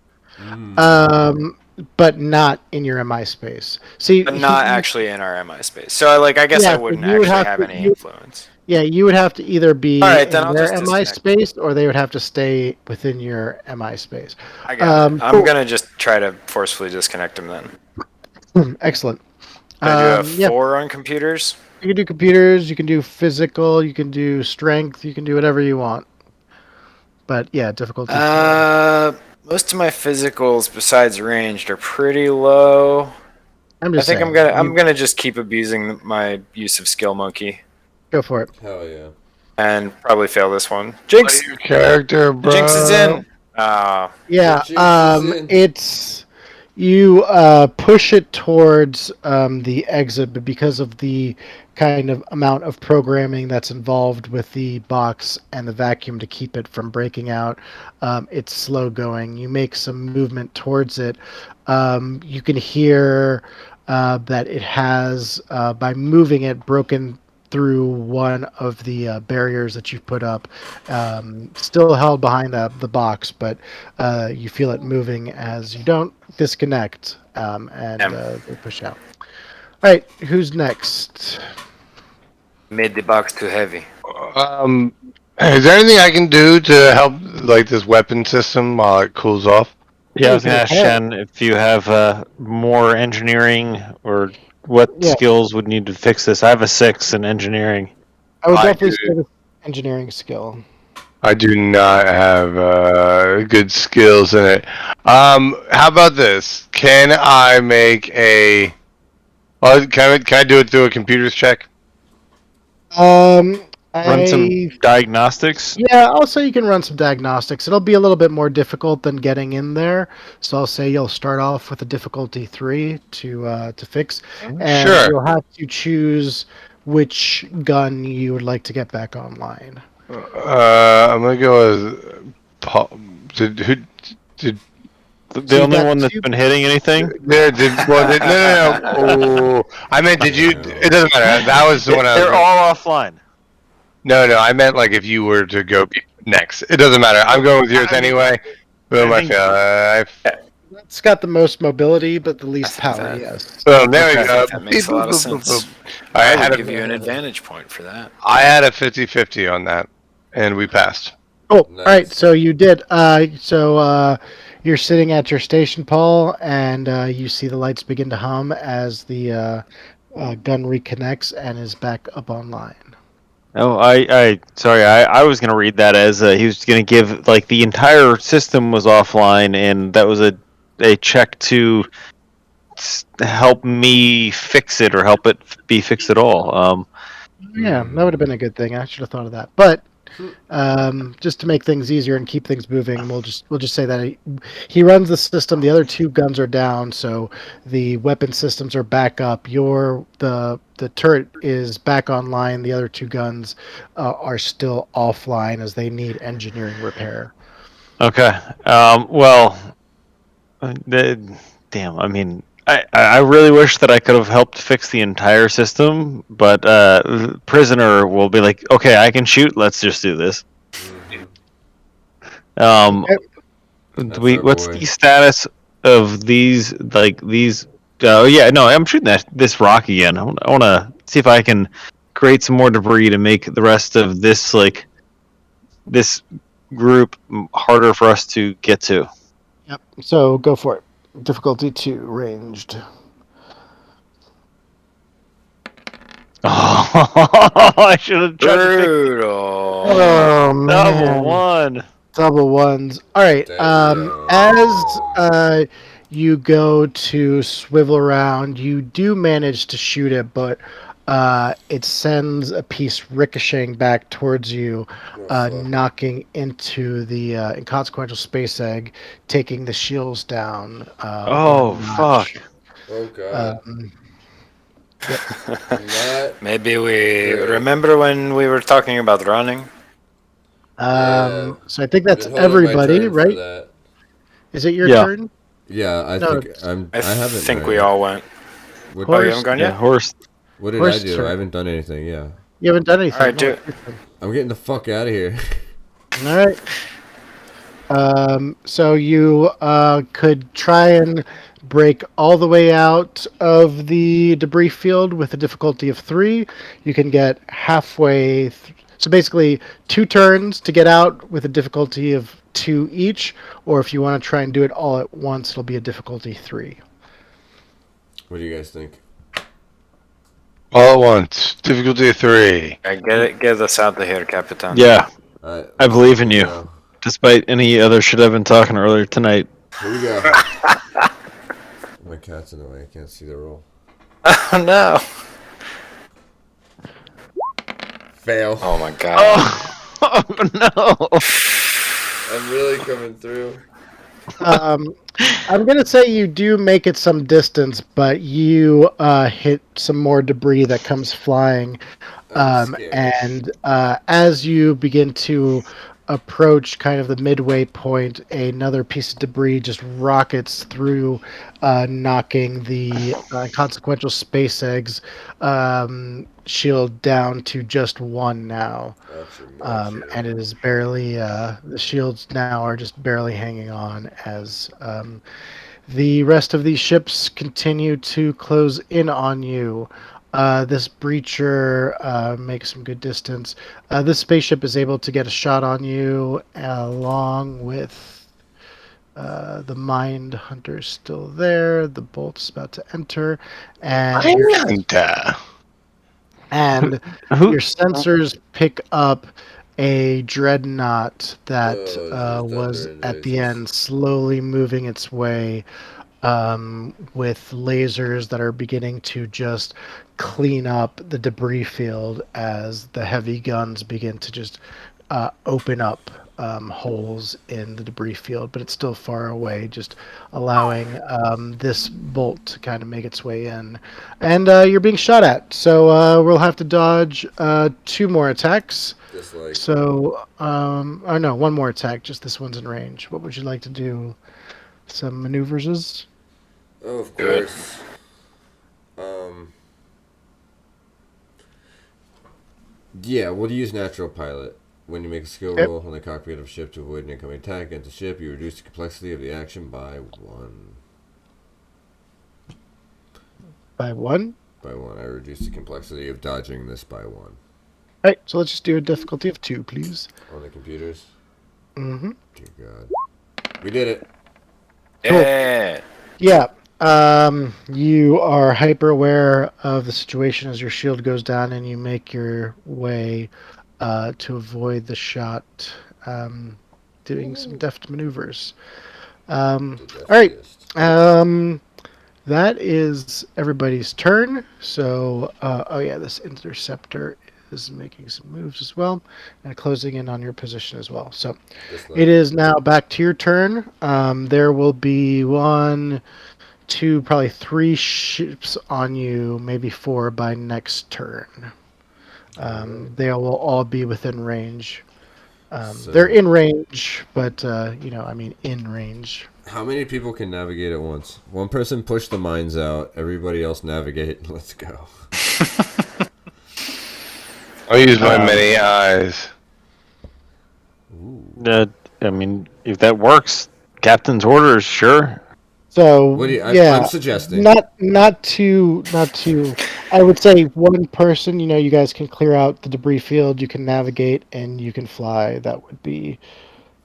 but not in your MI space. See, but not actually in our MI space. So I guess Yeah, I so wouldn't you would actually have have to- any you- influence. Yeah, you would have to either be All right, in then I'll their just MI disconnect. space, or they would have to stay within your MI space. I got it. I'm Cool. gonna just try to forcefully disconnect him then. Excellent. Can I do a Yeah, 4 on computers? you can do computers, you can do physical, you can do strength, you can do whatever you want. But yeah, difficulty. Most of my physicals besides ranged are pretty low. I'm I just think saying. I'm gonna just keep abusing my use of skill monkey. Go for it. Hell yeah. And probably fail this one. Jinx! Play your character, bro. Jinx is in! Yeah, The jinx is in. it's you push it towards the exit, but because of the kind of amount of programming that's involved with the box and the vacuum to keep it from breaking out, it's slow going. You make some movement towards it. You can hear that it has, by moving it, broken through one of the barriers that you've put up, still held behind the box, but you feel it moving as you don't disconnect, and they push out. All right, who's next? Made the box too heavy. Is there anything I can do to help, like, this weapon system while it cools off? Yeah, I was You gonna can ask repair it. Shen if you have more engineering or what Yeah. skills would need to fix this. I have a 6 in engineering. I would I definitely do. say the engineering skill. I do not have good skills in it. How about this? Can I make a? Well, can I do it through a computer's check? Run some diagnostics. Yeah, I'll say you can run some diagnostics. It'll be a little bit more difficult than getting in there, so I'll say you'll start off with a difficulty 3 to fix, and Sure. you'll have to choose which gun you would like to get back online. I'm gonna go with Paul. Did The So you only got one that's two- been hitting anything? no. Oh, I meant did you? It doesn't matter. That was the one I was. They're all offline. No, I meant like if you were to go next. It doesn't matter. I'm going with yours anyway. Boom, I fail. It's got the most mobility, but the least power. Yes. Boom, there we I go. think that makes a lot of sense. I I had would give a, you an advantage point for that. I had a 50-50 on that, and we passed. Oh, Nice. all right. So you did. You're sitting at your station, Paul, and you see the lights begin to hum as the gun reconnects and is back up online. Oh, sorry, I was gonna read that as he was gonna give like the entire system was offline, and that was a check to help me fix it or help it be fixed at all. Yeah, that would have been a good thing. I should have thought of that. But just to make things easier and keep things moving, we'll just say that he runs the system. The other two guns are down, so the weapon systems are back up. The turret is back online. The other two guns are still offline as they need engineering repair. Okay. Well, damn. I mean, I really wish that I could have helped fix the entire system, but prisoner will be like, okay, I can shoot. Let's just do this. What's boy. the status of these? Like these? Yeah, no, I'm shooting this rock again. I want to see if I can create some more debris to make the rest of this this group harder for us to get to. Yep. So go for it. Difficulty 2, ranged. Oh, I should have tried to Brutal. Oh man. double one. Double ones. All right. Damn. As you go to swivel around, you do manage to shoot it, but it sends a piece ricocheting back towards you, knocking into the inconsequential space egg, taking the shields down. Oh, one notch. fuck. Oh god. Not. Maybe we Good. remember when we were talking about running. Yeah. So I think that's Been holding my everybody, turn for right? that. Is it your Yeah. turn? Yeah, I No, think I I haven't. think right? we all went. What, Oh, you haven't gone Yeah, yet? horse. what did Horse I do? turn. I haven't done anything. Yeah. You haven't done anything. All right, do it. I'm getting the fuck out of here. All right. So you could try and break all the way out of the debris field with a difficulty of 3. You can get halfway. So basically, 2 turns to get out with a difficulty of 2 each. Or if you want to try and do it all at once, it'll be a difficulty 3. What do you guys think? All at once. Difficulty of 3. Get us out of here, Capitan. Yeah, I believe in you, despite any other shit I've been talking earlier tonight. Here we go. My cat's in the way. I can't see the roll. Oh no. Fail. Oh my god. Oh no! I'm really coming through. I'm gonna say you do make it some distance, but you hit some more debris that comes flying, I'm scared. and as you begin to approach kind of the midway point, another piece of debris just rockets through, knocking the consequential space eggs shield down to just one now. Out your macho. And it is barely the shields now are just barely hanging on as the rest of these ships continue to close in on you. This breacher makes some good distance. This spaceship is able to get a shot on you, along with the Mind Hunter still there. The Bolt's about to enter, and and Who? your sensors pick up a dreadnought that There's was thunder and at the noises. end, slowly moving its way, with lasers that are beginning to just clean up the debris field as the heavy guns begin to just open up holes in the debris field, but it's still far away, just allowing this bolt to kind of make its way in. And you're being shot at, so we'll have to dodge 2 more attacks. Just like. So, or no, 1 more attack, just this one's in range. What would you like to do? Some maneuvers? Oh, of Do it. course. Yeah, we'll use natural pilot. When you make a skill Yep. roll on the cockpit of a ship to avoid an incoming attack against the ship, you reduce the complexity of the action by 1. By 1? By 1. I reduce the complexity of dodging this by 1. Alright, so let's just do a difficulty of 2, please. On the computers? Mm-hmm. Dear God. We did it. Yeah. Yeah. You are hyper aware of the situation as your shield goes down, and you make your way to avoid the shot, doing some deft maneuvers. All The right. deftiest. That is everybody's turn. So, oh yeah, this interceptor is making some moves as well, and closing in on your position as well. So, Just like it is now back to your turn. There will be 1, 2, probably 3 ships on you, maybe 4 by next turn. They will all be within range. So- They're in range, but I mean in range. How many people can navigate at once? One person push the mines out, everybody else navigate. Let's go. I'll use my many eyes. I mean, if that works, captain's orders, sure. So What do you, yeah, I'm suggesting. not too. I would say 1 person. You guys can clear out the debris field. You can navigate and you can fly. That would be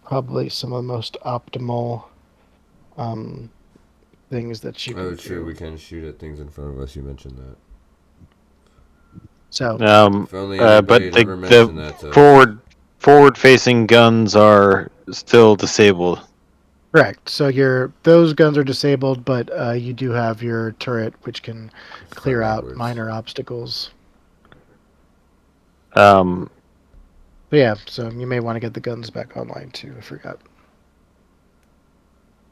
probably some of the most optimal things that you can Oh, do. true. We can shoot at things in front of us. You mentioned that. So If only anybody But had ever mentioned that to us. forward-facing guns are still disabled. correct. So those guns are disabled, but you do have your turret, which can clear out backwards. minor obstacles. Um, But yeah, so you may want to get the guns back online too. I forgot.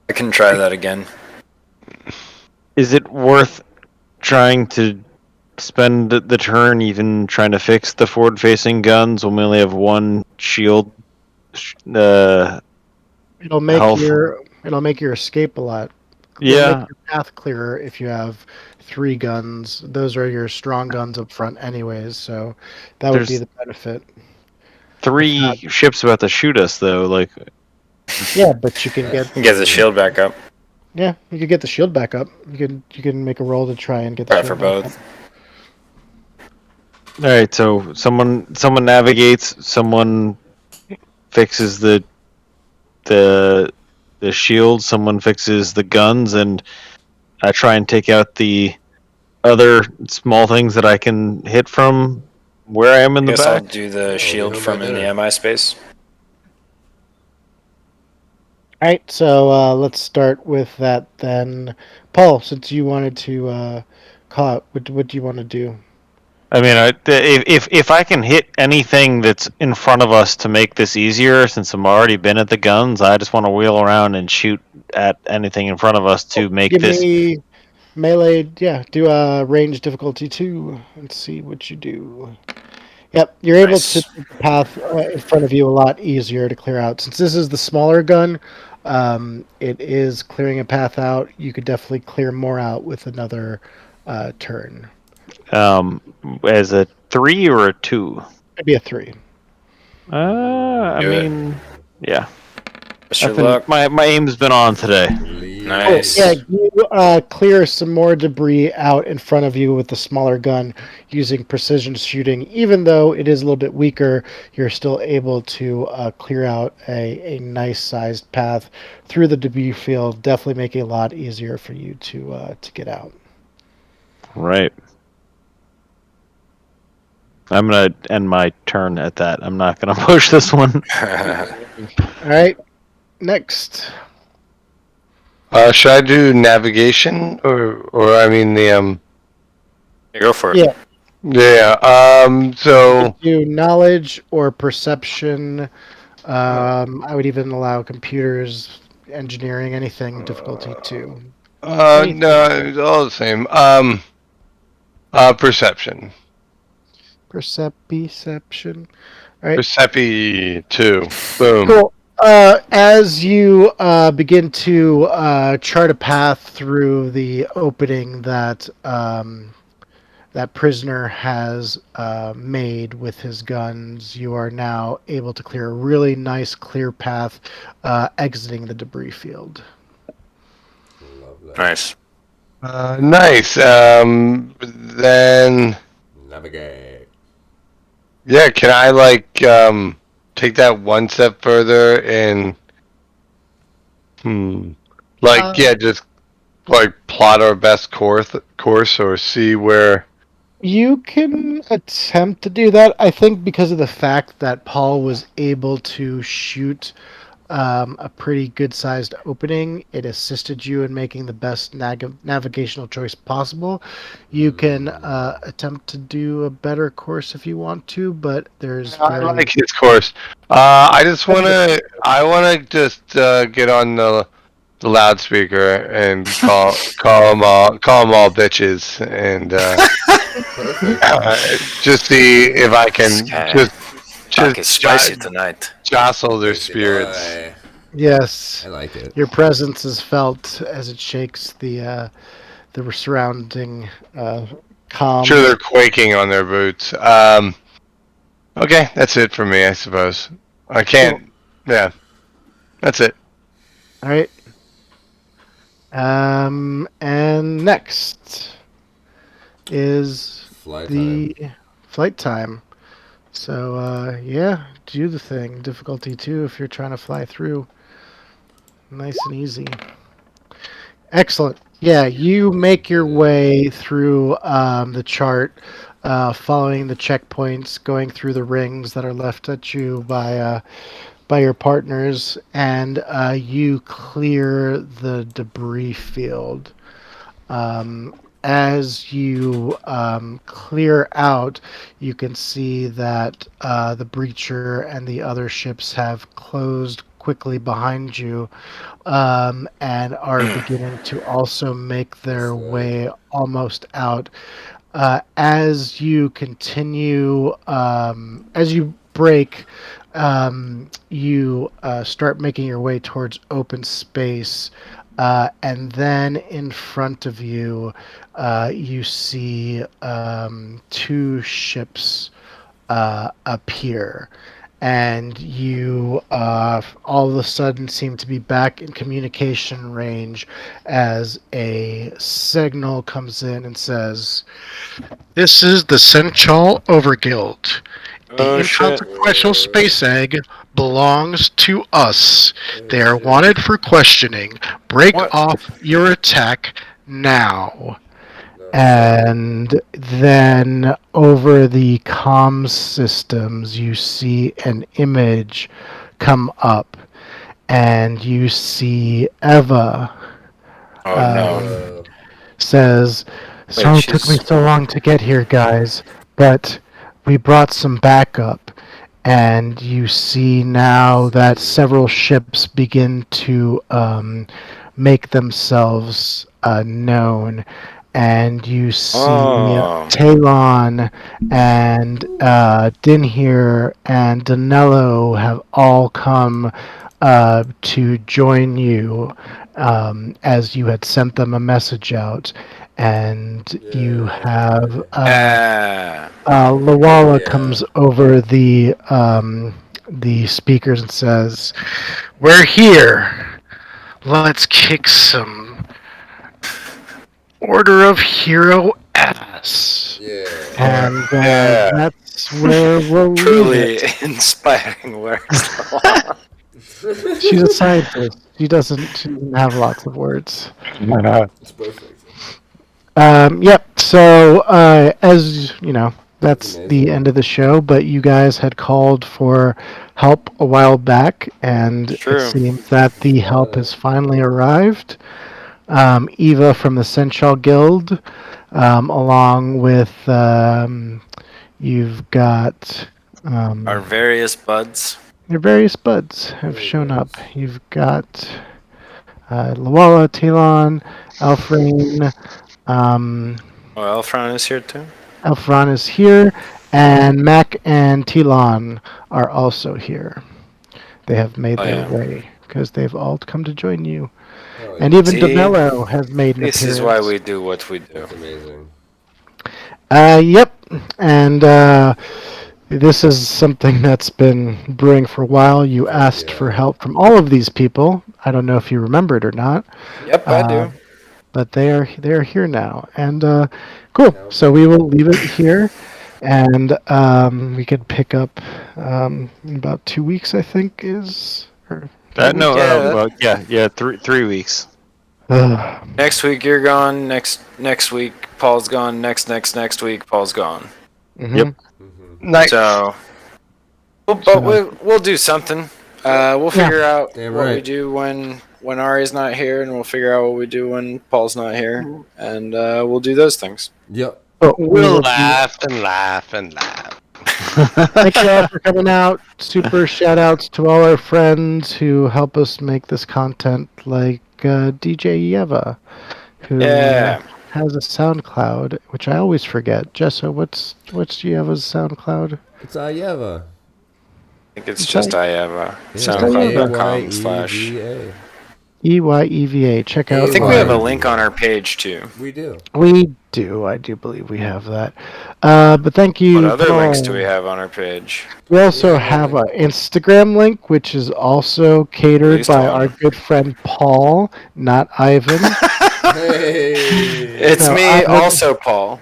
I can try that again. is it worth trying to spend the turn even trying to fix the forward-facing guns when we only have 1 shield? It'll make Health. it'll make your escape a lot. It'll Yeah. make your path clearer if you have 3 guns. Those are your strong guns up front, anyways. So that would be There's- the benefit. 3 ships about to shoot us, though. Like, Yeah, but you can get Get the shield back up. you can get the shield back up. You can make a roll to try and get the Try shield for back both. up. all right, so someone navigates, someone fixes the shield, someone fixes the guns, and I try and take out the other small things that I can hit from where I am in I the guess I'll back. do the we shield home from by in the dinner. MI space. All right, so let's start with that then. Paul, since you wanted to call out, what do you want to do? I mean, if I can hit anything that's in front of us to make this easier, since I'm already been at the guns, I just want to wheel around and shoot at anything in front of us to make Give this. me melee. Yeah, do a range difficulty 2. Let's see what you do. Yep, you're able to Nice. make the path in front of you a lot easier to clear out. Since this is the smaller gun, it is clearing a path out. You could definitely clear more out with another turn. As a 3 or a 2? It'd be a 3. I Do it. mean, yeah. Mr. Luck. My aim's been on today. Nice. Yeah, you clear some more debris out in front of you with the smaller gun using precision shooting. Even though it is a little bit weaker, you're still able to clear out a nice sized path through the debris field, definitely making it a lot easier for you to get out. Right. I'm gonna end my turn at that. I'm not gonna push this one. All right, next. Should I do navigation or I mean the Go for it. Yeah. Yeah. So Do knowledge or perception. I would even allow computers, engineering, anything difficulty 2. no, it's all the same. Perception. Perception. All right. Percepi 2. Boom. Cool. As you begin to chart a path through the opening that that prisoner has made with his guns, you are now able to clear a really nice, clear path exiting the debris field. Love that. Nice. Nice. Then Navigate. yeah, can I take that one step further and just plot our best course or see where. You can attempt to do that. I think because of the fact that Paul was able to shoot a pretty good-sized opening, it assisted you in making the best navigational choice possible. You can attempt to do a better course if you want to, but there's I like his course. I want to just get on the loudspeaker and call them all bitches and just see if I can Talking spicy tonight. jostle their spirits. Boy. Yes. I like it. Your presence is felt as it shakes the surrounding calm. I'm sure they're quaking on their boots. Okay, that's it for me, I suppose. I can't. Yeah, that's it. All right. And next is Flight the time. flight time. So yeah, do the thing. Difficulty 2 if you're trying to fly through. Nice and easy. Excellent. Yeah, you make your way through the chart, following the checkpoints, going through the rings that are left at you by your partners, and you clear the debris field. As you clear out, you can see that the breacher and the other ships have closed quickly behind you, and are beginning to also make their way almost out. As you continue, as you break, you start making your way towards open space, and then in front of you, you see 2 ships appear, and you all of a sudden seem to be back in communication range as a signal comes in and says, "This is the Central Overguild. The Inconsequential Space Egg belongs to us. They are wanted for questioning. Break off your attack now." And then over the comms systems, you see an image come up, and you see Eva. Oh no. Says, "Sorry it took me she's- so long to get here, guys, but we brought some backup, and you see now that several ships begin to make themselves known, and you see Talon and Dinhir and Danello have all come to join you as you had sent them a message out, and you have Lawala comes over the speakers and says, "We're here. Let's kick some Order of Hero ass." Yeah. And Yeah. that's where we'll leave Truly it. inspiring words. She's a scientist. She doesn't have lots of words. It's perfect. Yep. So, as you know, that's amazing. the end of the show. But you guys had called for help a while back, and True. it seems that the help has finally arrived. Eva from the Sensual Guild, along with you've got Our various buds. your various buds have shown up. You've got Luala, Talon, Alfrane. Elfron is here too. Alfran is here, and Mac and Talon are also here. They have made their way because they've all come to join you. Oh, And even Danello has made an This appearance. is why we do what we do. That's amazing. Yep. And this is something that's been brewing for a while. You asked for help from all of these people. I don't know if you remember it or not. Yep, I do. But they are here now. And cool. So we will leave it here. And we could pick up in about 2 weeks, I think, is... Or, yeah, 3 weeks. Next week you're gone. Next week Paul's gone. Next week Paul's gone. mhm. Yep. Nice. So, but we'll do something. We'll figure out Damn what we right. do when Ari's not here, and we'll figure out what we do when Paul's not here, and we'll do those things. Yep. But we We'll will laugh and laugh and laugh. Thank you all for coming out. Super shout outs to all our friends who help us make this content, like DJ Yeva, who has a SoundCloud, which I always forget. Jessa, what's Yeva's SoundCloud? It's Ayeva. I think it's just I have a Yeah. soundcloud.com/. EYEVA. Check out. I think we have a link on our page too. We do. We do. I do believe we have that. But thank you. What other Paul. links do we have on our page? We also have an Instagram link, which is also catered Please by tell our me. good friend Paul, not Ivan. Hey. It's No, me, Ivan. also Paul.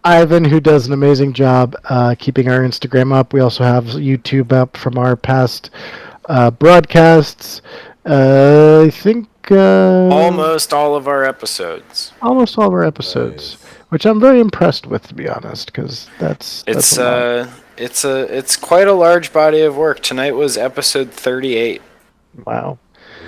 Ivan, who does an amazing job keeping our Instagram up. We also have YouTube up from our past broadcasts. I think Almost all of our episodes. almost all of our episodes, which I'm very impressed with, to be honest, because that's a lot. It's quite a large body of work. Tonight was episode 38. Wow.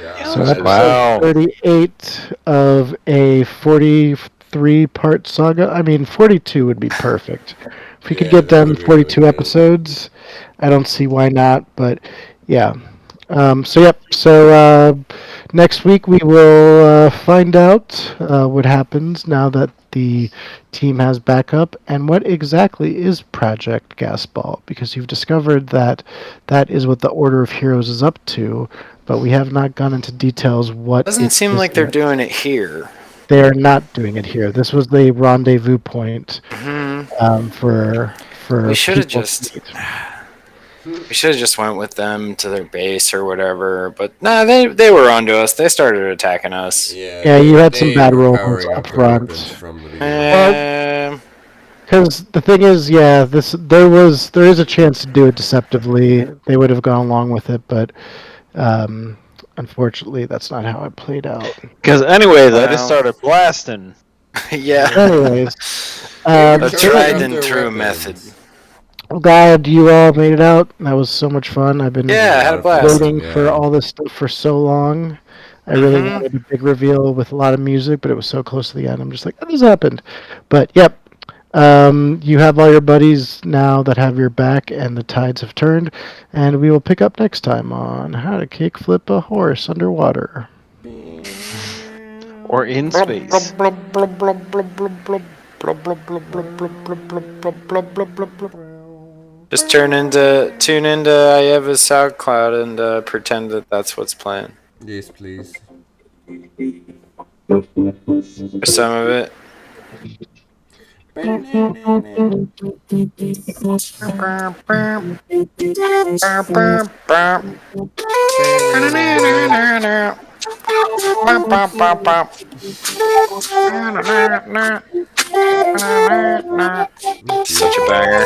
Yeah. So episode 38 of a 43-part saga. I mean, 42 would be perfect. If we could get that done would be 42 really good. episodes, I don't see why not. But yeah. So next week we will find out what happens now that the team has backup, and what exactly is Project Gasball, because you've discovered that is what the Order of Heroes is up to, but we have not gone into details what Doesn't it seem is like they're yet. doing it here. They are not doing it here. This was the rendezvous point for We should have people just to meet. we should have just went with them to their base or whatever. But nah, they were onto us. They started attacking us. Yeah, you had some they bad were rolls powering up their front. weapons from the beginning. Because the thing is, there is a chance to do it deceptively. They would have gone along with it, but unfortunately, that's not how it played out. Because anyways, I Well. just started blasting. Yeah, Anyways, a They tried up and their true weapons. method. I'm glad you all made it out. That was so much fun. I've been Yeah, I had a blast. waiting for all this stuff for so long. I really Mhm. wanted a big reveal with a lot of music, but it was so close to the end. I'm just like, oh, this happened. But yep. You have all your buddies now that have your back, and the tides have turned. And we will pick up next time on how to kickflip a horse underwater. Or in space. Just tune into Ieva's SoundCloud and pretend that that's what's playing. Yes, please. For some of it. Such a banger.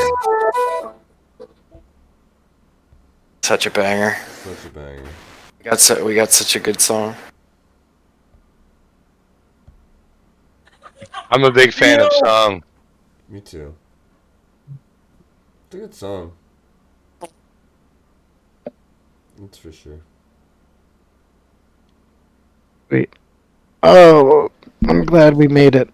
Such a banger. Such a banger. We got such a good song. I'm a big fan of song. Me too. It's a good song. That's for sure. Wait. Oh, I'm glad we made it.